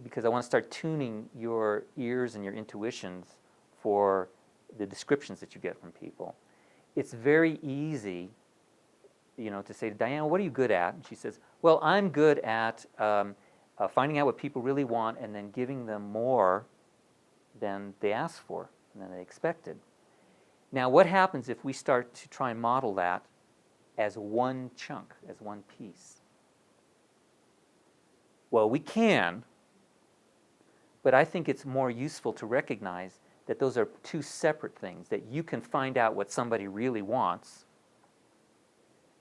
because I want to start tuning your ears and your intuitions for the descriptions that you get from people. It's very easy, to say to Diane, "What are you good at?" And she says, "Well, I'm good at finding out what people really want and then giving them more than they asked for and than they expected." Now, what happens if we start to try and model that as one chunk, as one piece? Well, we can, but I think it's more useful to recognize that those are two separate things, that you can find out what somebody really wants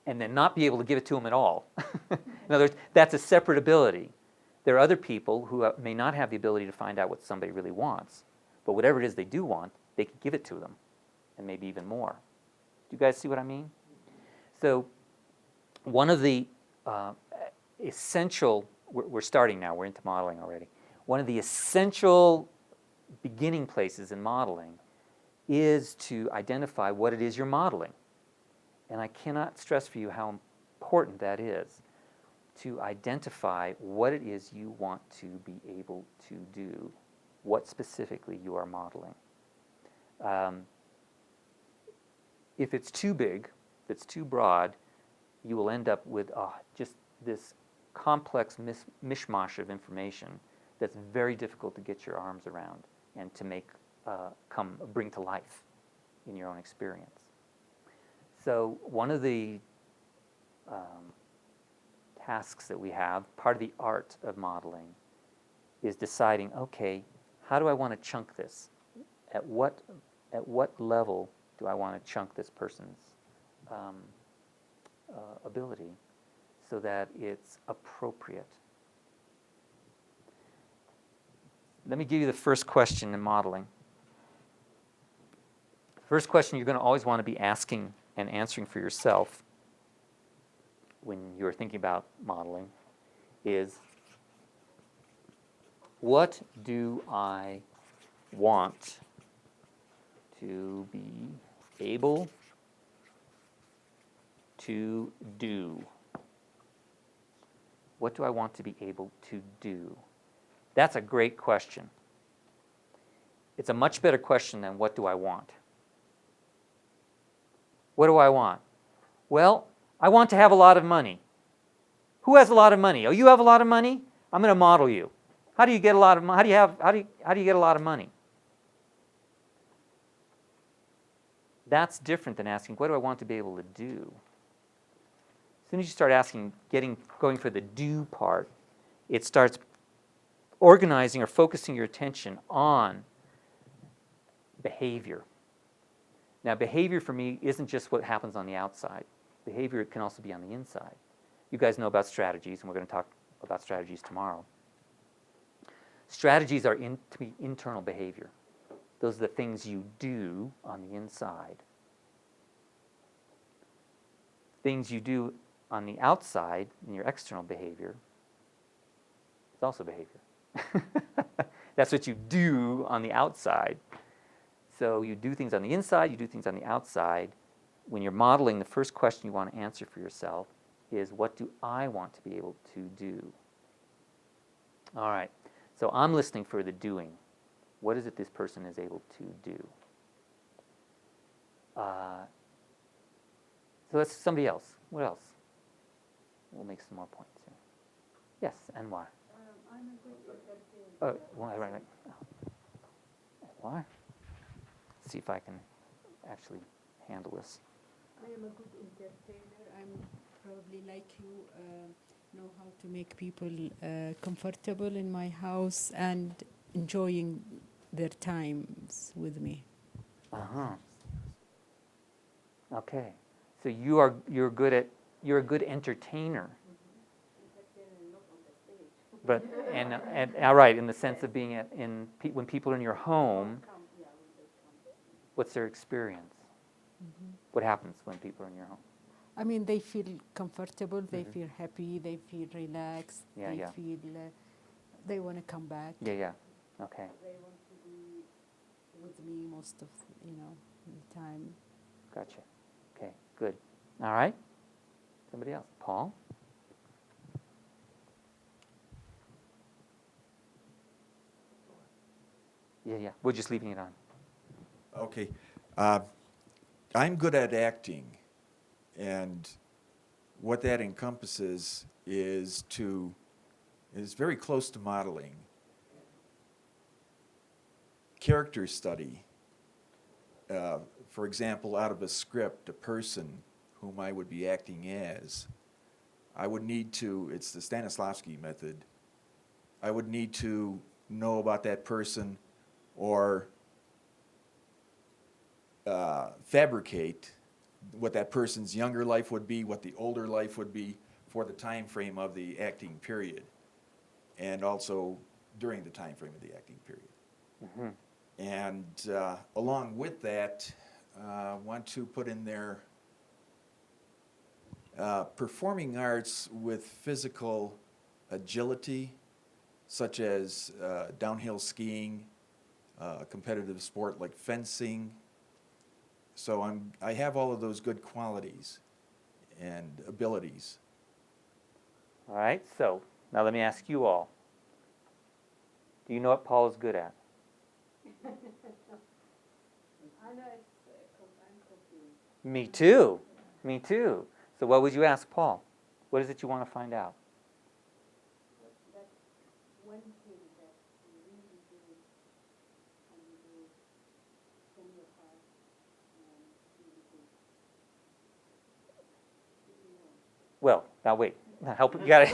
and then not be able to give it to them at all. In other words, that's a separate ability. There are other people who may not have the ability to find out what somebody really wants, but whatever it is they do want, they can give it to them, and maybe even more. Do you guys see what I mean? So one of the essential, we're starting now, we're into modeling already. One of the essential beginning places in modeling is to identify what it is you're modeling. And I cannot stress for you how important that is, to identify what it is you want to be able to do, what specifically you are modeling. If it's too big, if it's too broad, you will end up with just this complex mishmash of information that's very difficult to get your arms around and to make bring to life in your own experience. So one of the tasks that we have, part of the art of modeling, is deciding, okay, how do I want to chunk this? At what level do I want to chunk this person's ability so that it's appropriate? Let me give you the first question in modeling. First question you're going to always want to be asking and answering for yourself when you're thinking about modeling is, what do I want to be able to do? What do I want to be able to do? That's a great question. It's a much better question than what do I want? What do I want? Well, I want to have a lot of money. Who has a lot of money? Oh, you have a lot of money? I'm going to model you. How do you get a lot of money? How do you get a lot of money? That's different than asking, what do I want to be able to do? As soon as you start asking, going for the do part, it starts organizing or focusing your attention on behavior. Now, behavior for me isn't just what happens on the outside. Behavior can also be on the inside. You guys know about strategies, and we're going to talk about strategies tomorrow. Strategies are to be internal behavior. Those are the things you do on the inside. Things you do on the outside in your external behavior is also behavior. That's what you do on the outside. So you do things on the inside, you do things on the outside. When you're modeling, the first question you want to answer for yourself is, what do I want to be able to do? All right, so I'm listening for the doing. What is it this person is able to do? So that's somebody else. What else? We'll make some more points here. Yes, and why? I'm a good entertainer. Oh, right. Why? See if I can actually handle this. I am a good entertainer. I'm probably like you, know how to make people comfortable in my house and enjoying their times with me. Okay, so you're a good entertainer. Entertainer not on the stage. But, and all right, in the sense of being when people are in your home, what's their experience? What happens when people are in your home? I mean, they feel comfortable, they Mhm. feel happy, they feel relaxed, Yeah, they yeah. feel they want to come back. Yeah, yeah. Okay. They want to be with me most of, the time. Gotcha. Okay, good. All right. Somebody else. Paul? Yeah, yeah. We're just leaving it on. Okay. I'm good at acting, and what that encompasses is very close to modeling. Character study. For example, out of a script, a person whom I would be acting as, I would need to, it's the Stanislavski method, I would need to know about that person or fabricate what that person's younger life would be, what the older life would be for the time frame of the acting period, and also during the time frame of the acting period. Mm-hmm. And along with that, want to put in there performing arts with physical agility, such as downhill skiing, competitive sport like fencing. So I have all of those good qualities and abilities. All right. So now let me ask you all. Do you know what Paul is good at? I know I'm confused. Me too. Me too. So what would you ask Paul? What is it you want to find out? That one thing that you really do and you do from your heart and really good. You know. Well, now wait. Now help. You gotta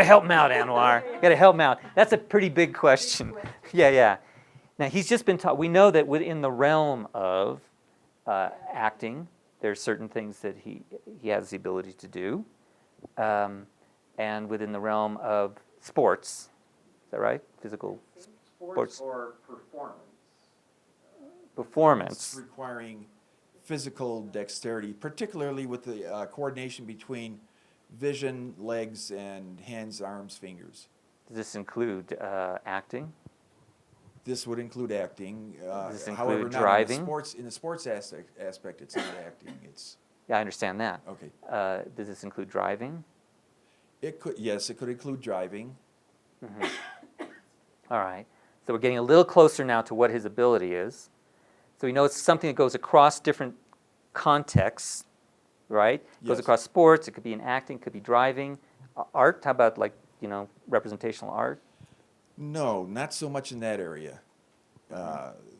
help him out, Anwar. Gotta help him out. That's a pretty big question. Yeah, yeah. Now he's just been taught. We know that within the realm of acting, there's certain things that he has the ability to do, and within the realm of sports, is that right? Physical Sports or performance. It's requiring physical dexterity, particularly with the coordination between vision, legs, and hands, arms, fingers. Does this include acting? This would include acting. Does this However, include not driving? in the sports aspect, it's not acting. It's Yeah, I understand that. okay. Does this include driving? It could, yes, it could include driving. Mm-hmm. All right. So we're getting a little closer now to what his ability is. So we know it's something that goes across different contexts, right? It goes Yes. across sports. It could be in acting. It could be driving. Art. How about representational art? No, not so much in that area.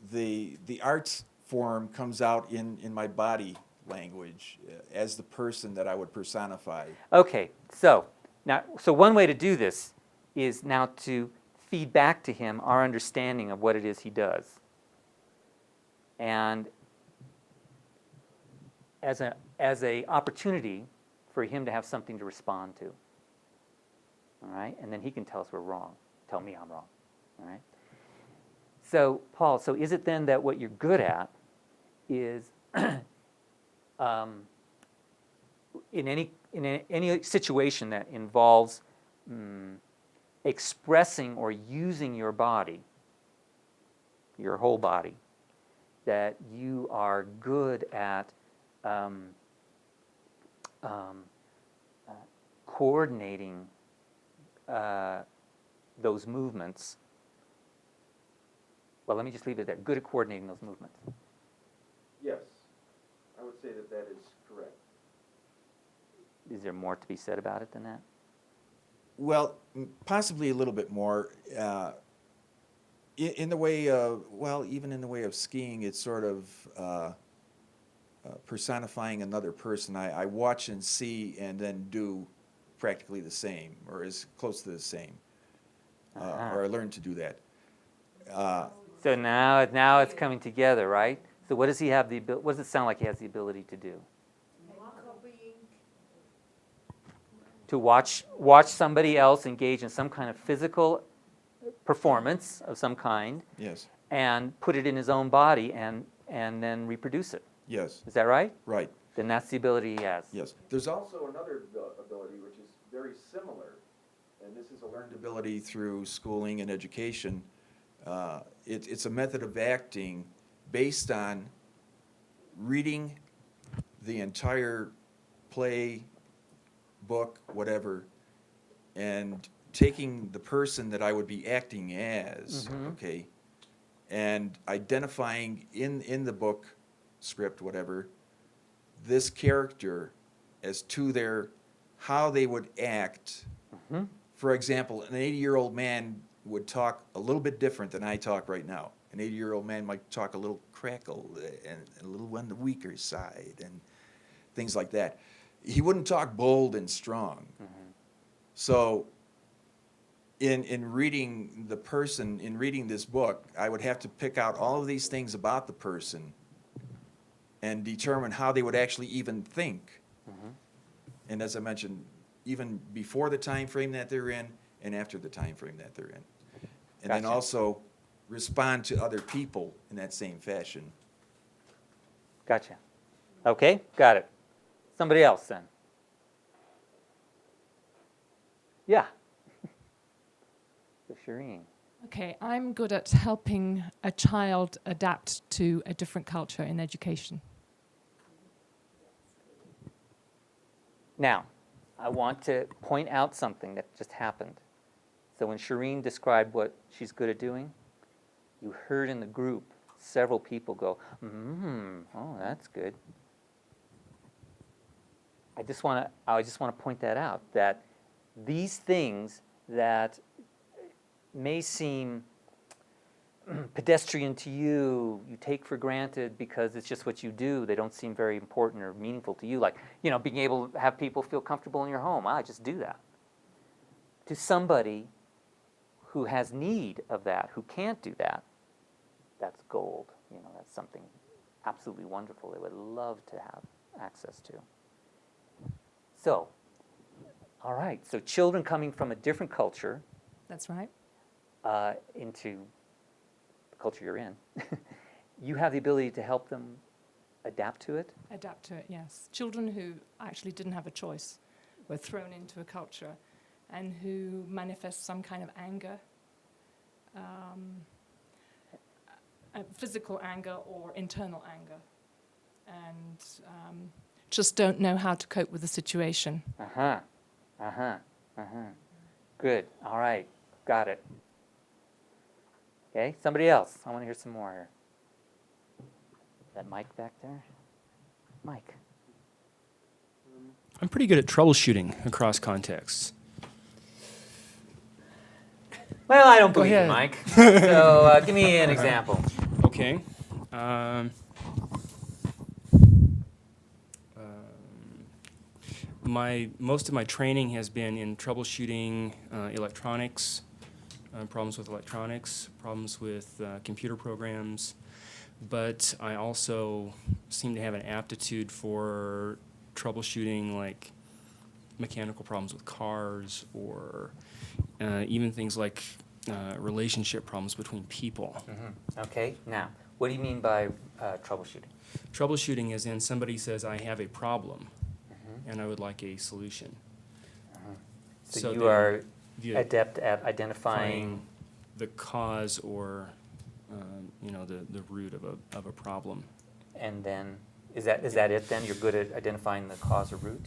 The arts form comes out in my body language as the person that I would personify. Okay. So one way to do this is now to feed back to him our understanding of what it is he does. And as a opportunity for him to have something to respond to. All right? And then he can tell us we're wrong. Tell me I'm wrong. All right? So, Paul, so is it then that what you're good at is in any situation that involves expressing or using your body, your whole body, that you are good at coordinating those movements? Well, let me just leave it there. Good at coordinating those movements. Yes, I would say that is correct. Is there more to be said about it than that? Well, possibly a little bit more. In the way of, even in the way of skiing, it's sort of personifying another person. I watch and see and then do practically the same, or as close to the same. Or I learned to do that. So now it's coming together, right? So what does he have what does it sound like he has the ability to do? to watch somebody else engage in some kind of physical performance of some kind Yes, and put it in his own body and then reproduce it. yes, Is that right? right. Then that's the ability he has. Yes. There's also another ability which is very similar, and this is a learned ability through schooling and education. It's a method of acting based on reading the entire play, book, whatever, and taking the person that I would be acting as, okay, and identifying in the book, script, whatever, this character as to their, how they would act. For example, an 80-year-old man would talk a little bit different than I talk right now. An 80-year-old man might talk a little crackle and a little on the weaker side and things like that. He wouldn't talk bold and strong. So in reading the person, in reading this book, I would have to pick out all of these things about the person and determine how they would actually even think. And as I mentioned, even before the time frame that they're in and after the time frame that they're in. And then Gotcha. also respond to other people in that same fashion. Gotcha. Okay, got it. Somebody else then. Yeah. So Shireen. Okay, I'm good at helping a child adapt to a different culture in education. Now, I want to point out something that just happened. So when Shireen described what she's good at doing, you heard in the group several people go, oh, that's good. I just want to point that out, that these things that may seem pedestrian to you, you take for granted because it's just what you do, they don't seem very important or meaningful to you, like, being able to have people feel comfortable in your home. I just do that. To somebody who has need of that, who can't do that, that's gold. That's something absolutely wonderful they would love to have access to. So, all right, so children coming from a different culture That's right. into the culture you're in, you have the ability to help them adapt to it? Adapt to it, yes. Children who actually didn't have a choice were thrown into a culture and who manifest some kind of anger, physical anger or internal anger, and just don't know how to cope with the situation. Good, all right, got it. Okay, somebody else. I want to hear some more here. That mic back there? Mike. I'm pretty good at troubleshooting across contexts. Well, I don't Go believe you, ahead. Mike. So give me an example. Okay. Most of my training has been in troubleshooting electronics, problems with electronics, problems with computer programs, but I also seem to have an aptitude for troubleshooting like mechanical problems with cars or even things like relationship problems between people. Okay, now, what do you mean by troubleshooting? Troubleshooting is in somebody says, I have a problem, and I would like a solution. So you then are the- adept at identifying. finding the cause or, the root of a problem. And then, is that it then? You're good at identifying the cause or root?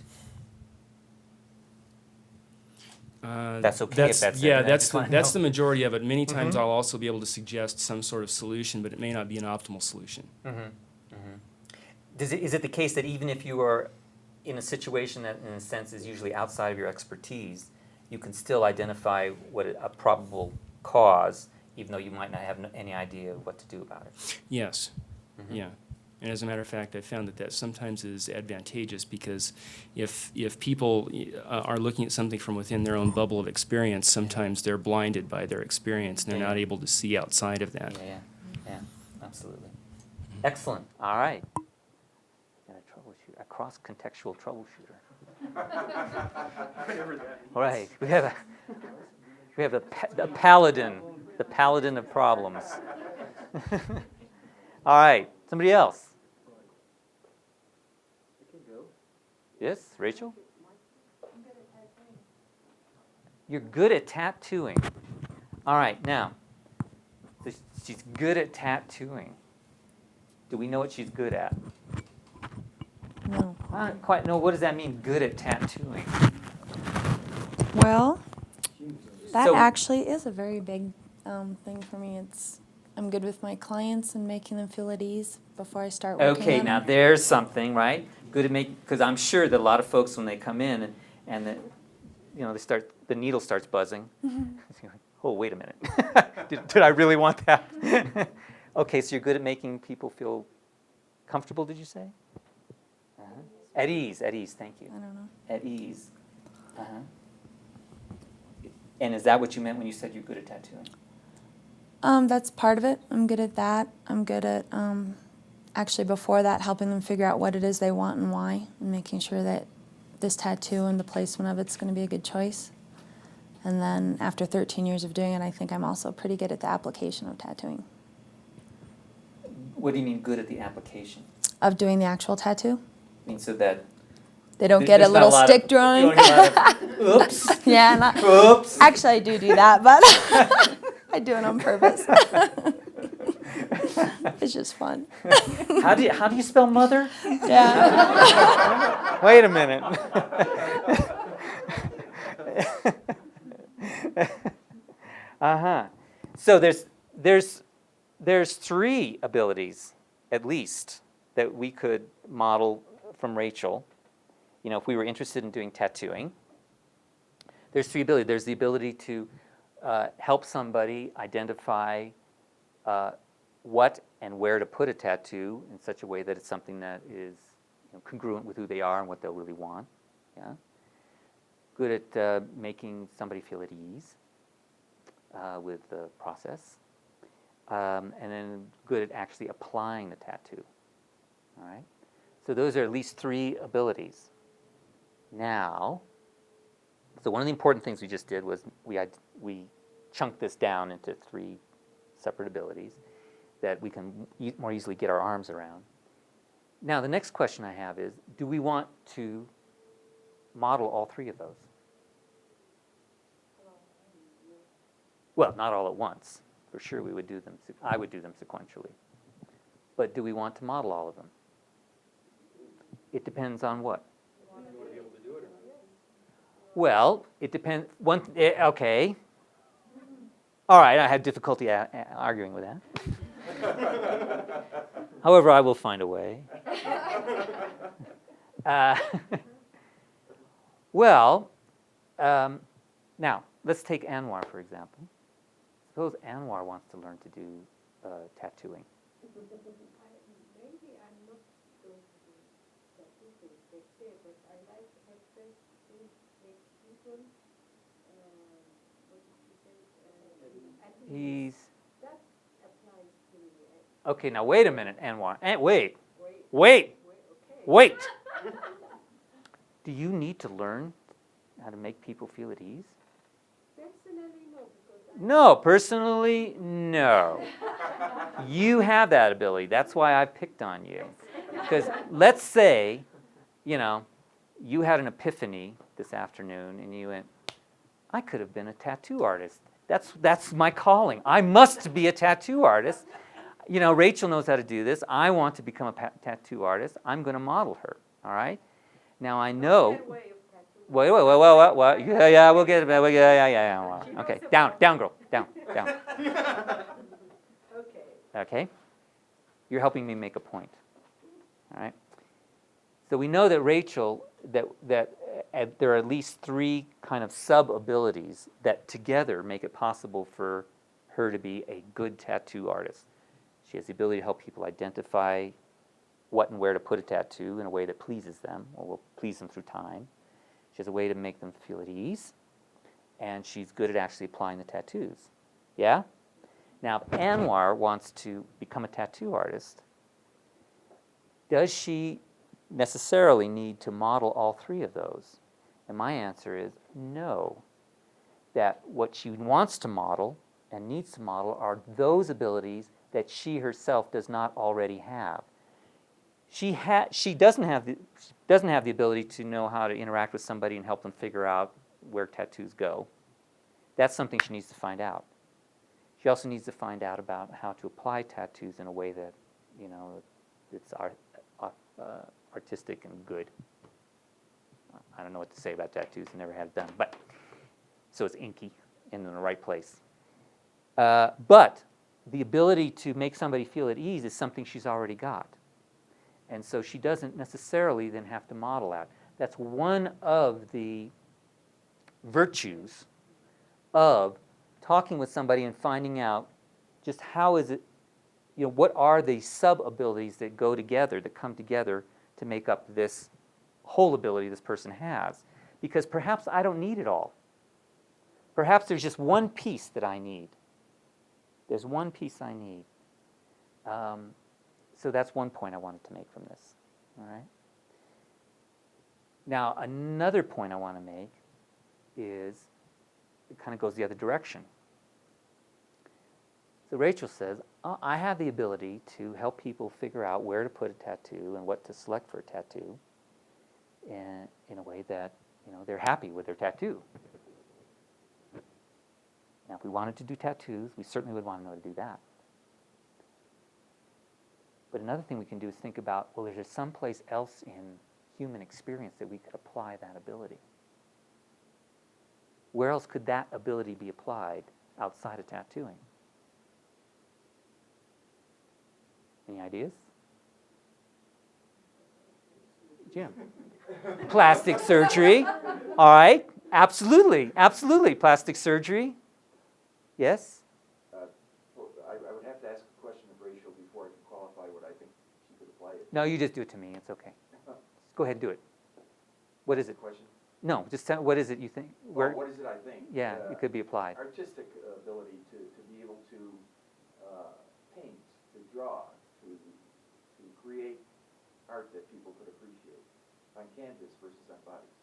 That's okay if that's it. Yeah, I that's just wanna that's know. the majority of it. Many times Mhm. I'll also be able to suggest some sort of solution, but it may not be an optimal solution. Is it the case that even if you are in a situation that, in a sense, is usually outside of your expertise, you can still identify what a probable cause, even though you might not have any idea what to do about it? Yes, yeah. And as a matter of fact, I found that sometimes is advantageous because if people are looking at something from within their own bubble of experience, sometimes they're blinded by their experience and they're Yeah. not able to see outside of that. Yeah, absolutely. Excellent. All right. Got a troubleshooter, a cross-contextual troubleshooter. Right. We have a paladin, the paladin of problems. All right. Somebody else. Yes, Rachel? You're good at tattooing. All right, now, so she's good at tattooing. Do we know what she's good at? No. I don't quite know. What does that mean, good at tattooing? Well, that So- actually is a very big thing for me. I'm good with my clients and making them feel at ease before I start working Okay, on now them. there's something, right? Good at making, because I'm sure that a lot of folks, when they come in and the needle starts buzzing. You're like, oh, wait a minute. Did I really want that? Okay, so you're good at making people feel comfortable, did you say? Uh-huh. At ease, thank you. I don't know. At ease. Uh-huh. And is that what you meant when you said you're good at tattooing? That's part of it. I'm good at that. I'm good at, actually before that, helping them figure out what it is they want and why, and making sure that this tattoo and the placement of it's going to be a good choice. And then after 13 years of doing it, I think I'm also pretty good at the application of tattooing. What do you mean good at the application? Of doing the actual tattoo. I mean, so that They don't get a there's not little lot stick of, drawing. you don't get a lot of, oops, Yeah, not, oops. actually I do that, but I do it on purpose. It's just fun. How do you spell mother? Yeah. Wait a minute. Uh-huh. So there's three abilities, at least, that we could model from Rachel. You know, if we were interested in doing tattooing, there's three abilities. There's the ability to help somebody identify what and where to put a tattoo in such a way that it's something that is congruent with who they are and what they'll really want. Yeah. Good at making somebody feel at ease with the process. And then good at actually applying the tattoo. All right? So those are at least three abilities. Now, so one of the important things we just did was we chunked this down into three separate abilities that we can more easily get our arms around. Now, the next question I have is, do we want to model all three of those? Well, not all at once. For sure, we would do them. I would do them sequentially. But do we want to model all of them? It depends on what? Well, it depends. Okay. All right, I had difficulty arguing with that. However, I will find a way. Well, now, let's take Anwar, for example. Suppose Anwar wants to learn to do tattooing. Maybe I'm not going to do tattooing per se, but I like exercise to make people, what did you say? At ease. He's That applies to me. okay. Now wait a minute, Anwar. Wait. Okay. Do you need to learn how to make people feel at ease? Personally, no, because No, personally, no. You have that ability. That's why I picked on you. Because let's say, you had an epiphany this afternoon and you went, I could have been a tattoo artist. That's my calling. I must be a tattoo artist. Rachel knows how to do this. I want to become a tattoo artist. I'm going to model her, all right? Now I know. Wait. Yeah, we'll get it. Yeah. Okay, down, girl, down. Okay. You're helping me make a point. All right. So we know that Rachel, that there are at least three kind of sub-abilities that together make it possible for her to be a good tattoo artist. She has the ability to help people identify what and where to put a tattoo in a way that pleases them or will please them through time. She has a way to make them feel at ease. And she's good at actually applying the tattoos. Yeah? Now, if Anwar wants to become a tattoo artist, does she necessarily need to model all three of those? And my answer is no. That what she wants to model and needs to model are those abilities that she herself does not already have. She doesn't have the ability to know how to interact with somebody and help them figure out where tattoos go. That's something she needs to find out. She also needs to find out about how to apply tattoos in a way that, it's artistic and good. I don't know what to say about tattoos. I never had it done, but so it's inky and in the right place. But the ability to make somebody feel at ease is something she's already got. And so she doesn't necessarily then have to model out. That's one of the virtues of talking with somebody and finding out just how is it, what are the sub-abilities that go together, that come together to make up this whole ability this person has. Because perhaps I don't need it all. Perhaps there's just one piece that I need. There's one piece I need. So that's one point I wanted to make from this. All right. Now, another point I want to make is, it kind of goes the other direction. So Rachel says, I have the ability to help people figure out where to put a tattoo and what to select for a tattoo in a way that they're happy with their tattoo. Now, if we wanted to do tattoos, we certainly would want to know how to do that. But another thing we can do is think about, well, is there someplace else in human experience that we could apply that ability? Where else could that ability be applied outside of tattooing? Any ideas? Jim? Plastic surgery. All right. Absolutely. Absolutely. Plastic surgery. Yes? I would have to ask a question of Rachel before I can qualify what I think she could apply it. No, you just do it to me. It's okay. Go ahead and do it. What is it? Question? No, just tell, what is it you think? Where, What is it I think? yeah, it could be applied. Artistic ability to be able to paint, to draw, to create art that people could appreciate on canvas versus on bodies,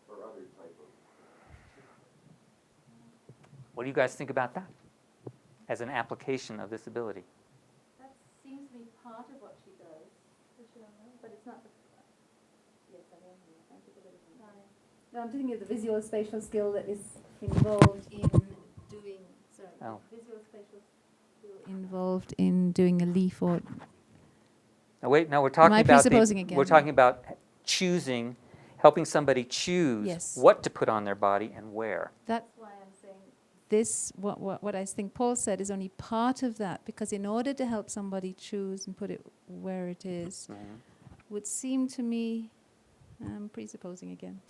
or other type of. What do you guys think about that as an application of this ability? That seems to be part of what she does, but it's not the. Yes, I am. Thank you for listening. No, I'm thinking of the visual spatial skill that is involved in doing. Sorry, Oh. visual spatial skill involved in doing a leaf or. Now wait, no, we're talking I about presupposing again? we're talking about choosing, helping somebody choose Yes. what to put on their body and where. That's why I'm saying this, what I think Paul said is only part of that, because in order to help somebody choose and put it where it is, would seem to me, I'm presupposing again,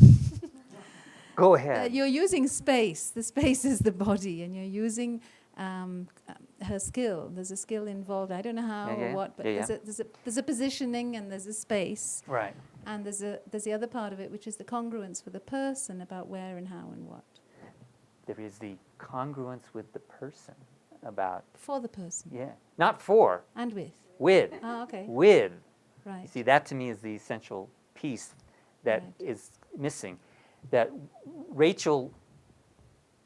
Go ahead. you're using space. The space is the body, and you're using her skill. There's a skill involved. I don't know how Yeah, yeah, or what, but yeah, there's a positioning and there's a space, Right. and there's the other part of it, which is the congruence for the person about where and how and what. There is the congruence with the person about, For the person. yeah, not for, And with. with, Ah, okay. with. You Right. see, that to me is the essential piece that Right. is missing. That Rachel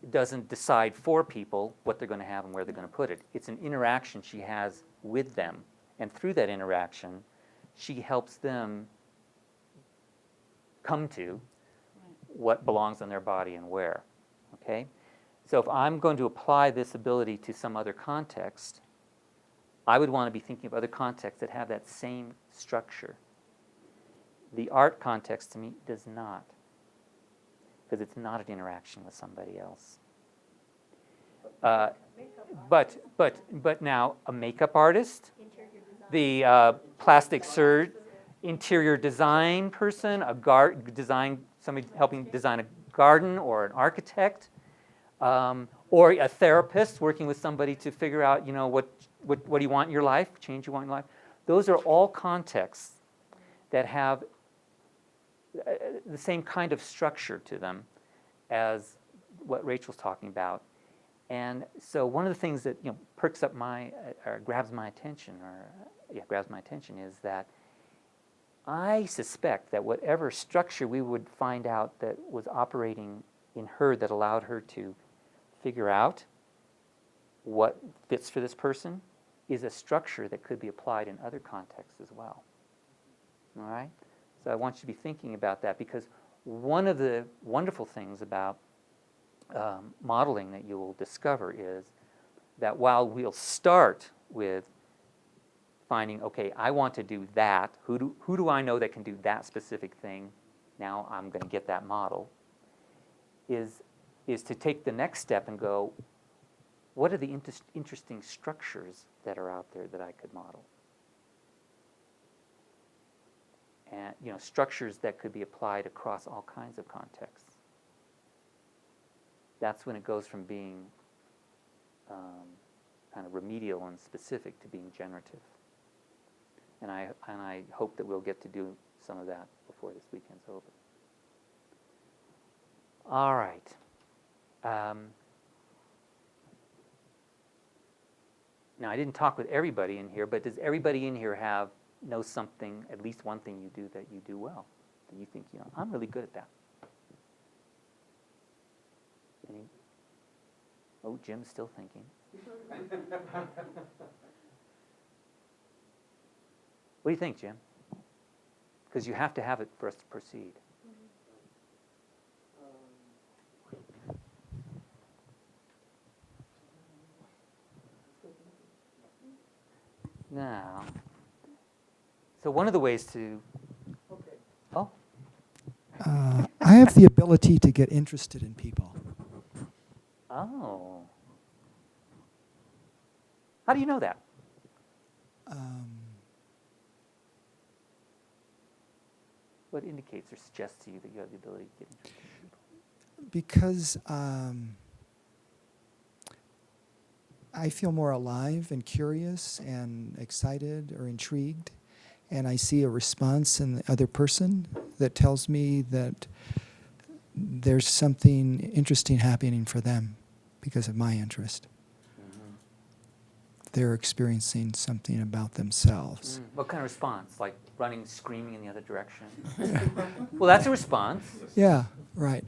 doesn't decide for people what they're going to have and where they're going to put it. It's an interaction she has with them. And through that interaction, she helps them come to what belongs on their body and where. Okay? So if I'm going to apply this ability to some other context, I would want to be thinking of other contexts that have that same structure. The art context to me does not, because it's not an interaction with somebody else. But now a makeup artist, the plastic surgeon, interior design person, somebody helping design a garden, or an architect, or a therapist working with somebody to figure out, what do you want in your life, change you want in your life. Those are all contexts that have the same kind of structure to them as what Rachel's talking about. And so one of the things that perks up or grabs my attention is that I suspect that whatever structure we would find out that was operating in her that allowed her to figure out what fits for this person is a structure that could be applied in other contexts as well. All right? So I want you to be thinking about that, because one of the wonderful things about modeling that you will discover is that while we'll start with finding, okay, I want to do that, who do I know that can do that specific thing, now I'm going to get that model, is to take the next step and go, what are the interesting structures that are out there that I could model? And, you know, structures that could be applied across all kinds of contexts. That's when it goes from being kind of remedial and specific to being generative. And I hope that we'll get to do some of that before this weekend's over. All right. Now, I didn't talk with everybody in here, but does everybody in here know something, at least one thing you do that you do well, that you think, you know, I'm really good at that? Any? Oh, Jim's still thinking. What do you think, Jim? Because you have to have it for us to proceed. Now, so one of the ways to... Oh. I have the ability to get interested in people. Oh. How do you know that? What indicates or suggests to you that you have the ability to get interested in people? Because I feel more alive and curious and excited or intrigued, and I see a response in the other person that tells me that there's something interesting happening for them because of my interest. Mm-hmm. They're experiencing something about themselves. What kind of response? Like running, screaming in the other direction? Well, that's a response. Yeah, right.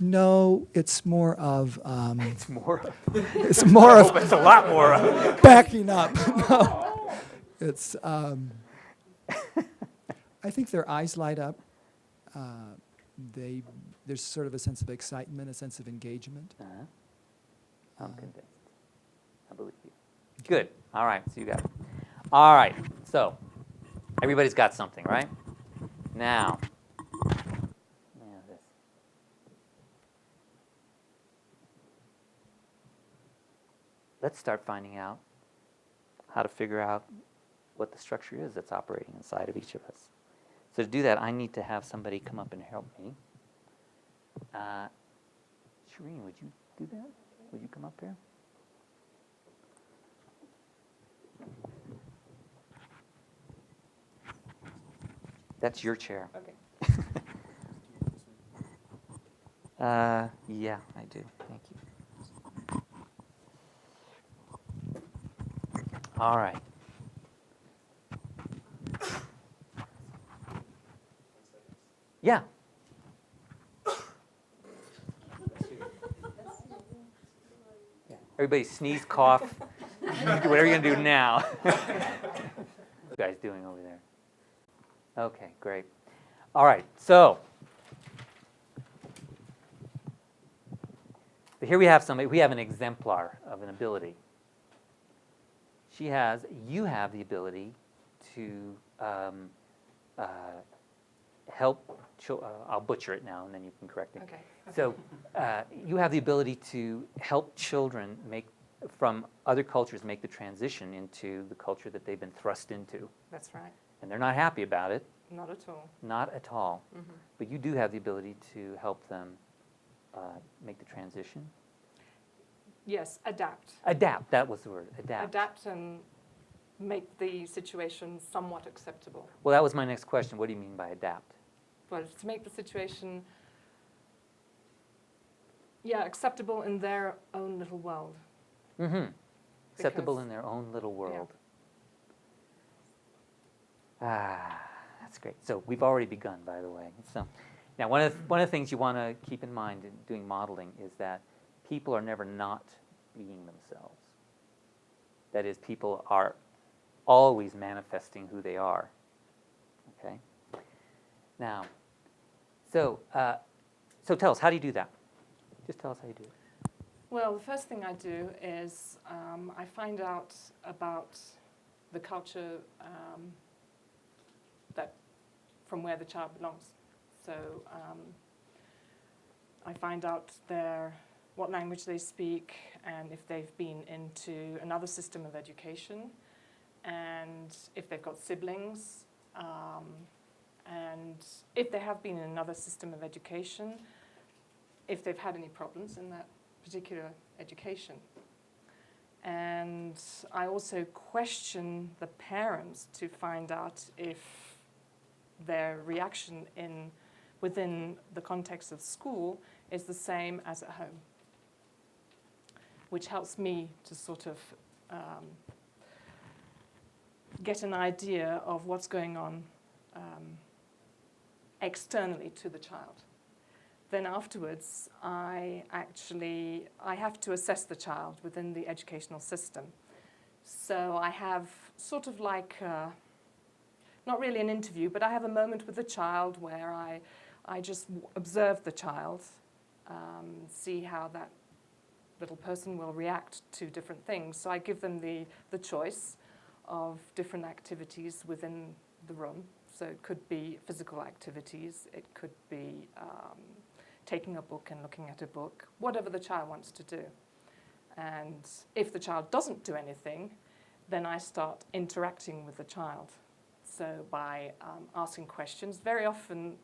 No, it's more of... It's more of... it's more of... It's a lot more of... backing up. No. It's... I think their eyes light up. There's sort of a sense of excitement, a sense of engagement. I'm convinced. I believe you. Good. All right, so you got it. All right, so everybody's got something, right? Now this. Let's start finding out how to figure out what the structure is that's operating inside of each of us. So to do that, I need to have somebody come up and help me. Shireen, would you do that? Would you come up here? That's your chair. Okay. Yeah, I do. Thank you. All right. Yeah. Everybody sneeze, cough. Whatever you're going to do now. What are you guys doing over there? Okay, great. All right, so here we have an exemplar of an ability. You have the ability to help, I'll butcher it now and then you can correct me. Okay. So you have the ability to help children from other cultures make the transition into the culture that they've been thrust into. That's right. And they're not happy about it. Not at all. Not at all. Mm-hmm. But you do have the ability to help them make the transition. Yes, adapt. Adapt, that was the word, adapt. Adapt and make the situation somewhat acceptable. Well, that was my next question. What do you mean by adapt? Well, to make the situation, acceptable in their own little world. Mm-hmm. Acceptable Because- in their own little world. That's great. So we've already begun, by the way. So now one of the things you want to keep in mind in doing modeling is that people are never not being themselves. That is, people are always manifesting who they are. Okay. Now, so tell us, how do you do that? Just tell us how you do it. Well, the first thing I do is I find out about the culture that from where the child belongs. So I find out what language they speak, and if they've been into another system of education, and if they've got siblings, and if they have been in another system of education, if they've had any problems in that particular education. And I also question the parents to find out if their reaction within the context of school is the same as at home, which helps me to sort of get an idea of what's going on externally to the child. Then afterwards, I have to assess the child within the educational system. So I have sort of like, not really an interview, but I have a moment with the child where I just observe the child, see how that little person will react to different things. So I give them the choice of different activities within the room. So it could be physical activities, it could be taking a book and looking at a book, whatever the child wants to do. And if the child doesn't do anything, then I start interacting with the child. So by asking questions, very often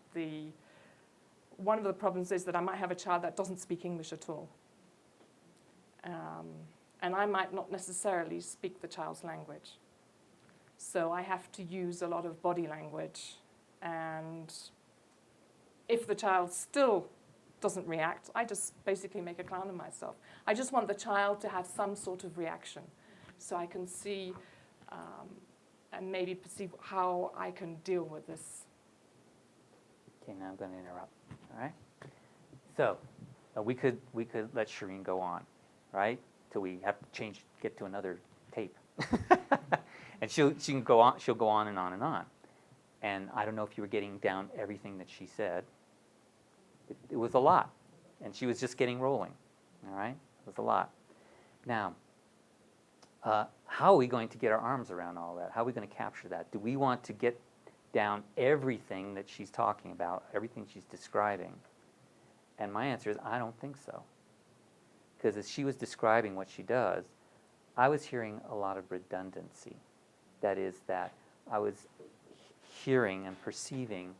one of the problems is that I might have a child that doesn't speak English at all. And I might not necessarily speak the child's language. So I have to use a lot of body language. And if the child still doesn't react, I just basically make a clown of myself. I just want the child to have some sort of reaction so I can see and maybe perceive how I can deal with this. Okay, now I'm going to interrupt. All right. So we could let Shireen go on, right? Till we have to get to another tape, and she can go on. She'll go on and on and on. And I don't know if you were getting down everything that she said. It was a lot, and she was just getting rolling. All right, it was a lot. Now, how are we going to get our arms around all that? How are we going to capture that? Do we want to get down everything that she's talking about, everything she's describing? And my answer is, I don't think so. Because as she was describing what she does, I was hearing a lot of redundancy. That is, that I was hearing and perceiving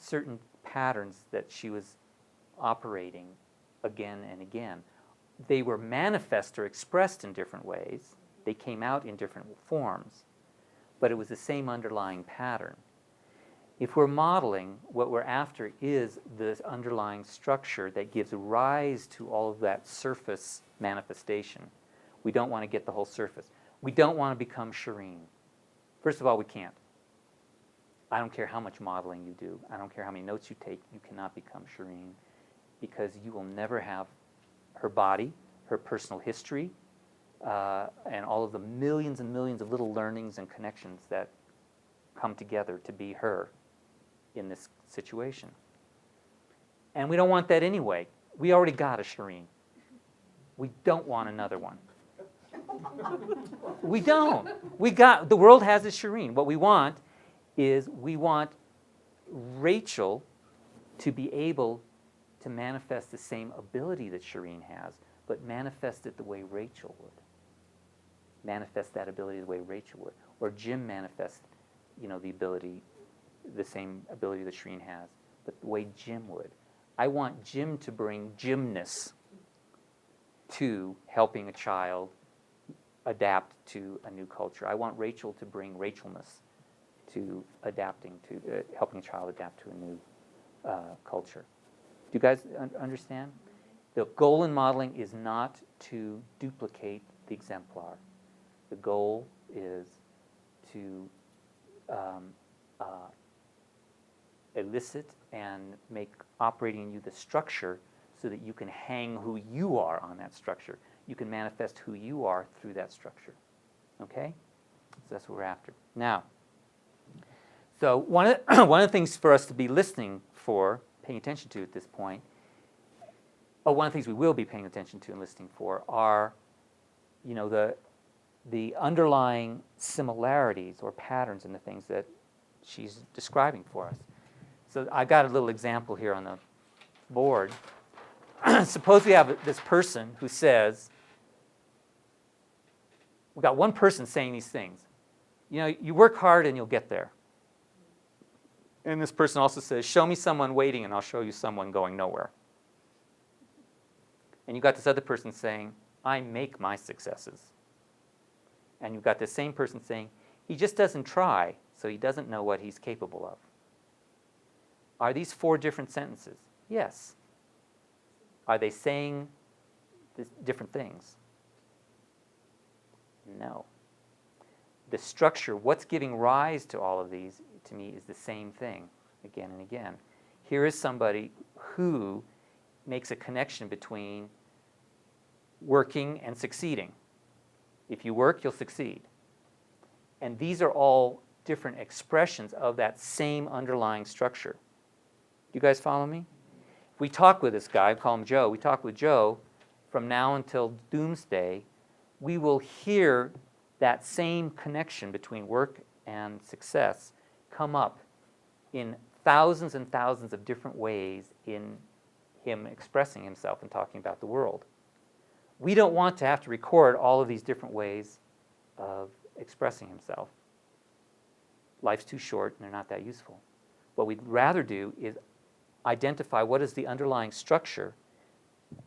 certain patterns that she was operating again and again. They were manifest or expressed in different ways. They came out in different forms, but it was the same underlying pattern. If we're modeling, what we're after is this underlying structure that gives rise to all of that surface manifestation. We don't want to get the whole surface. We don't want to become Shireen. First of all, we can't. I don't care how much modeling you do. I don't care how many notes you take. You cannot become Shireen because you will never have her body, her personal history, and all of the millions and millions of little learnings and connections that come together to be her in this situation. And we don't want that anyway. We already got a Shireen. We don't want another one. We don't. The world has a Shireen. What we want is Rachel to be able to manifest the same ability that Shireen has, but manifest it the way Rachel would. Manifest that ability the way Rachel would. Or Jim manifest, the same ability that Shireen has, but the way Jim would. I want Jim to bring Jimness to helping a child adapt to a new culture. I want Rachel to bring Rachelness to helping a child adapt to a new culture. Do you guys understand? The goal in modeling is not to duplicate the exemplar. The goal is to elicit and make operating in you the structure so that you can hang who you are on that structure. You can manifest who you are through that structure. Okay? So that's what we're after. Now, so one of the things for us to be listening for, paying attention to at this point, one of the things we will be paying attention to and listening for are, the underlying similarities or patterns in the things that she's describing for us. So I got a little example here on the board. Suppose we have this person who says, we've got one person saying these things. You work hard and you'll get there. And this person also says, show me someone waiting and I'll show you someone going nowhere. And you've got this other person saying, I make my successes. And you've got this same person saying, he just doesn't try, so he doesn't know what he's capable of. Are these 4 different sentences? Yes. Are they saying different things? No. The structure, what's giving rise to all of these, to me, is the same thing again and again. Here is somebody who makes a connection between working and succeeding. If you work, you'll succeed. And these are all different expressions of that same underlying structure. Do you guys follow me? If we talk with this guy, call him Joe, we talk with Joe from now until doomsday, we will hear that same connection between work and success come up in thousands and thousands of different ways in him expressing himself and talking about the world. We don't want to have to record all of these different ways of expressing himself. Life's too short and they're not that useful. What we'd rather do is identify what is the underlying structure,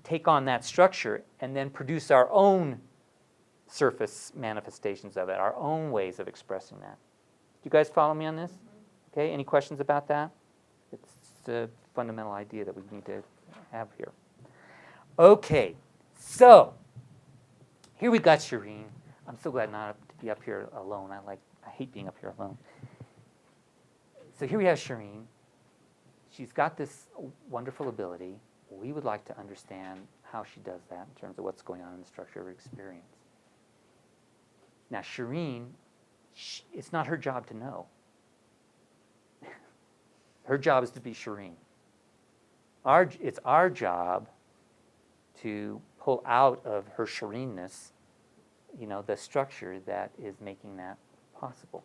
take on that structure, and then produce our own surface manifestations of it, our own ways of expressing that. Do you guys follow me on this? Okay, any questions about that? It's a fundamental idea that we need to have here. Okay, so here we've got Shireen. I'm so glad not to be up here alone. I hate being up here alone. So here we have Shireen. She's got this wonderful ability. We would like to understand how she does that in terms of what's going on in the structure of her experience. Now, Shireen, it's not her job to know. Her job is to be Shireen. It's our job to pull out of her Shireenness, the structure that is making that possible.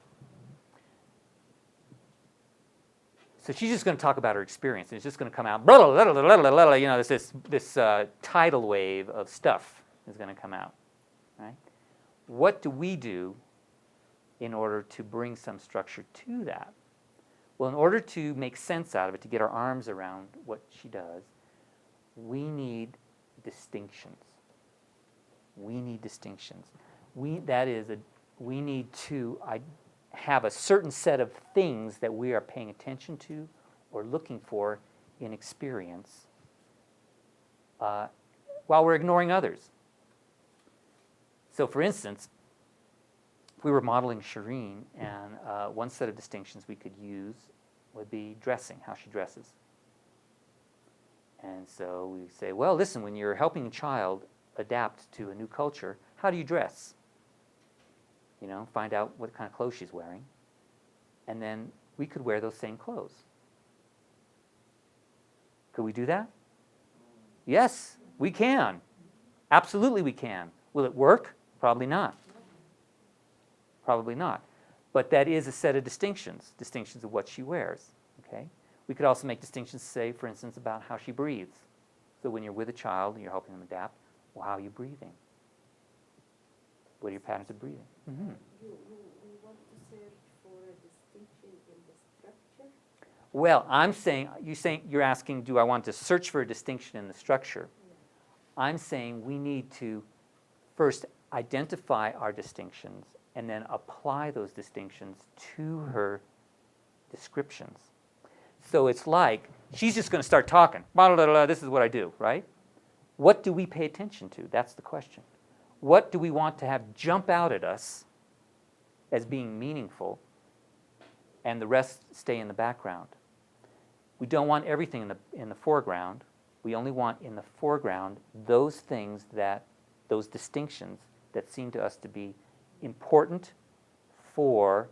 So she's just going to talk about her experience, and it's just going to come out, this tidal wave of stuff is going to come out, right? What do we do in order to bring some structure to that? Well, in order to make sense out of it, to get our arms around what she does, we need distinctions. We need distinctions. We need to have a certain set of things that we are paying attention to or looking for in experience while we're ignoring others. So, for instance, if we were modeling Shireen, and one set of distinctions we could use would be dressing, how she dresses. And so we say, well, listen, when you're helping a child adapt to a new culture, how do you dress? Find out what kind of clothes she's wearing. And then we could wear those same clothes. Could we do that? Yes, we can. Absolutely we can. Will it work? Probably not. Probably not. But that is a set of distinctions of what she wears. Okay? We could also make distinctions, say, for instance, about how she breathes. So when you're with a child and you're helping them adapt, well, how are you breathing? What are your patterns of breathing? Mm-hmm. You want to search for a distinction in the structure? Well, you're asking, do I want to search for a distinction in the structure? Yeah. I'm saying we need to first identify our distinctions and then apply those distinctions to her descriptions. So it's like she's just going to start talking. Blah, blah, blah, this is what I do, right? What do we pay attention to? That's the question. What do we want to have jump out at us as being meaningful? and the rest stay in the background. We don't want everything in the foreground. We only want in the foreground those things those distinctions that seem to us to be important for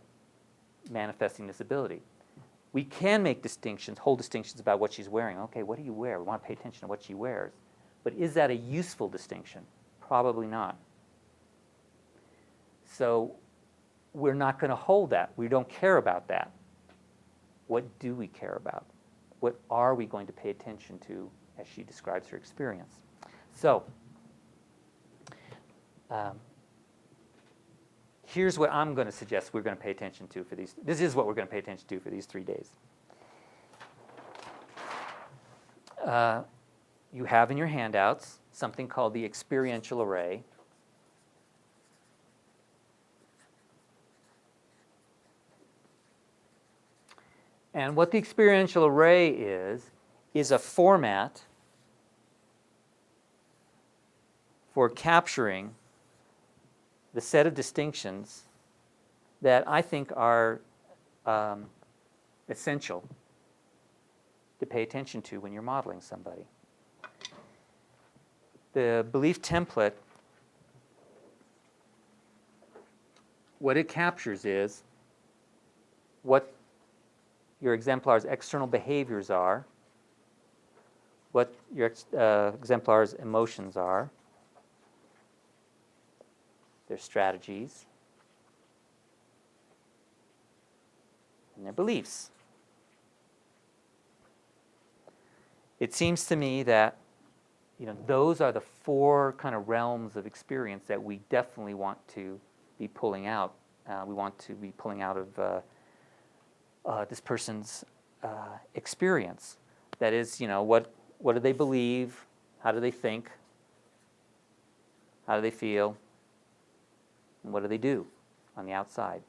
manifesting this ability. We can make distinctions, whole distinctions about what she's wearing. Okay, what do you wear? We want to pay attention to what she wears. But is that a useful distinction? Probably not. So we're not going to hold that. We don't care about that. What do we care about? What are we going to pay attention to as she describes her experience? So here's what I'm going to suggest we're going to pay attention to for these. This is what we're going to pay attention to for these 3 days. You have in your handouts something called the experiential array. And what the experiential array is a format for capturing the set of distinctions that I think are essential to pay attention to when you're modeling somebody. The belief template, what it captures is what your exemplar's external behaviors are, what your exemplar's emotions are, their strategies, and their beliefs. It seems to me that those are the 4 kind of realms of experience that we definitely want to be pulling out. We want to be pulling out of this person's experience. That is, what do they believe? How do they think? How do they feel? And what do they do on the outside?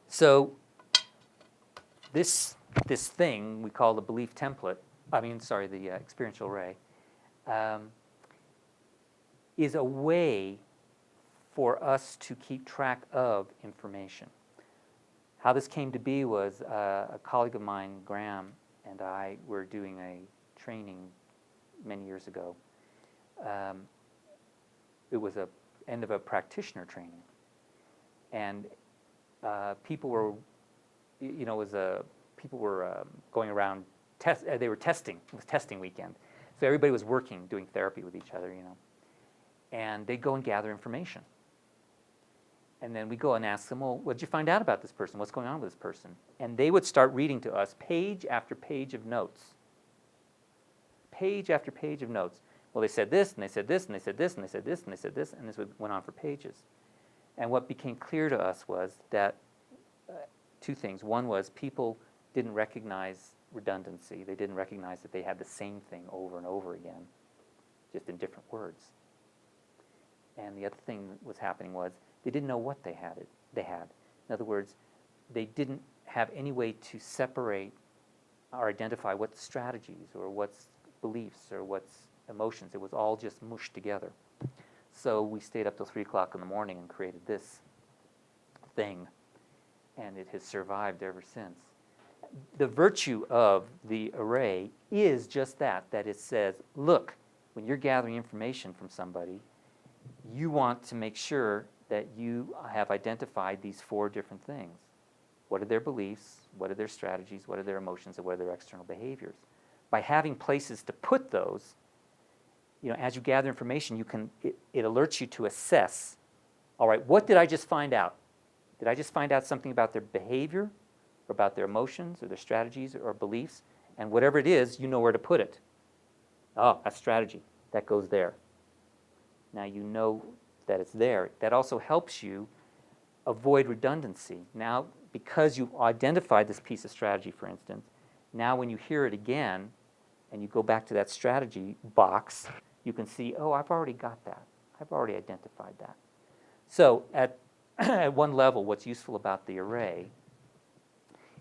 So this thing we call the belief template, the experiential array, is a way for us to keep track of information. How this came to be was a colleague of mine, Graham, and I were doing a training many years ago. It was the end of a practitioner training, and people were, people were going around. They were testing. It was testing weekend, so everybody was working, doing therapy with each other, and they'd go and gather information. And then we go and ask them, well, what did you find out about this person? What's going on with this person? And they would start reading to us page after page of notes. Page after page of notes. Well, they said this, and they said this, and they said this, and they said this, and they said this, and this went on for pages. And what became clear to us was that 2 things. One was people didn't recognize redundancy. They didn't recognize that they had the same thing over and over again, just in different words. And the other thing that was happening was they didn't know what they had. In other words, they didn't have any way to separate or identify what's strategies or what's beliefs or what's emotions. It was all just mushed together. So we stayed up till 3 o'clock in the morning and created this thing, and it has survived ever since. The virtue of the array is just that it says, look, when you're gathering information from somebody, you want to make sure that you have identified these 4 different things. What are their beliefs? What are their strategies? What are their emotions? And what are their external behaviors? By having places to put those, as you gather information, it alerts you to assess, all right, what did I just find out? Did I just find out something about their behavior, or about their emotions, or their strategies, or beliefs? And whatever it is, you know where to put it. Oh, that's strategy. That goes there. Now you know that it's there. That also helps you avoid redundancy. Now, because you've identified this piece of strategy, for instance, now when you hear it again, and you go back to that strategy box, you can see, oh, I've already got that. I've already identified that. So at one level, what's useful about the array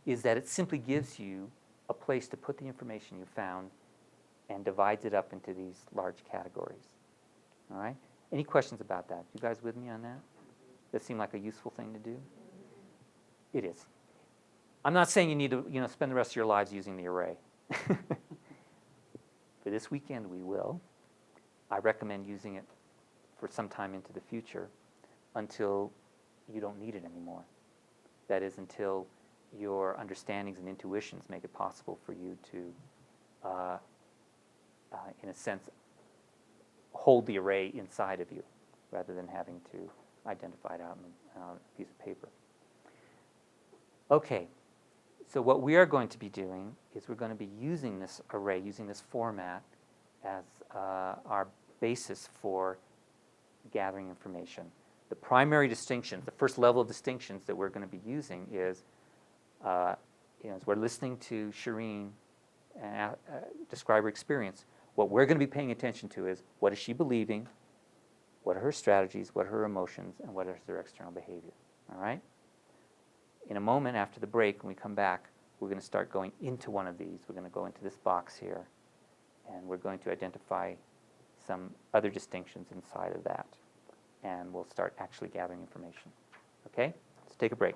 is that it simply gives you a place to put the information you found and divides it up into these large categories. All right? Any questions about that? You guys with me on that? Does that seem like a useful thing to do? It is. I'm not saying you need to, spend the rest of your lives using the array. For this weekend, we will. I recommend using it for some time into the future until you don't need it anymore. That is, until your understandings and intuitions make it possible for you to, in a sense, hold the array inside of you rather than having to identify it out on a piece of paper. Okay, so what we are going to be doing is we're going to be using this array, using this format as our basis for gathering information. The primary distinctions, the first level of distinctions that we're going to be using is, as we're listening to Shireen describe her experience, what we're going to be paying attention to is what is she believing, what are her strategies, what are her emotions, and what is their external behavior. All right? In a moment after the break, when we come back, we're going to start going into one of these. We're going to go into this box here, and we're going to identify some other distinctions inside of that. And we'll start actually gathering information. Okay? Let's take a break.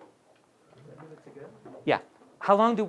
Yeah. When do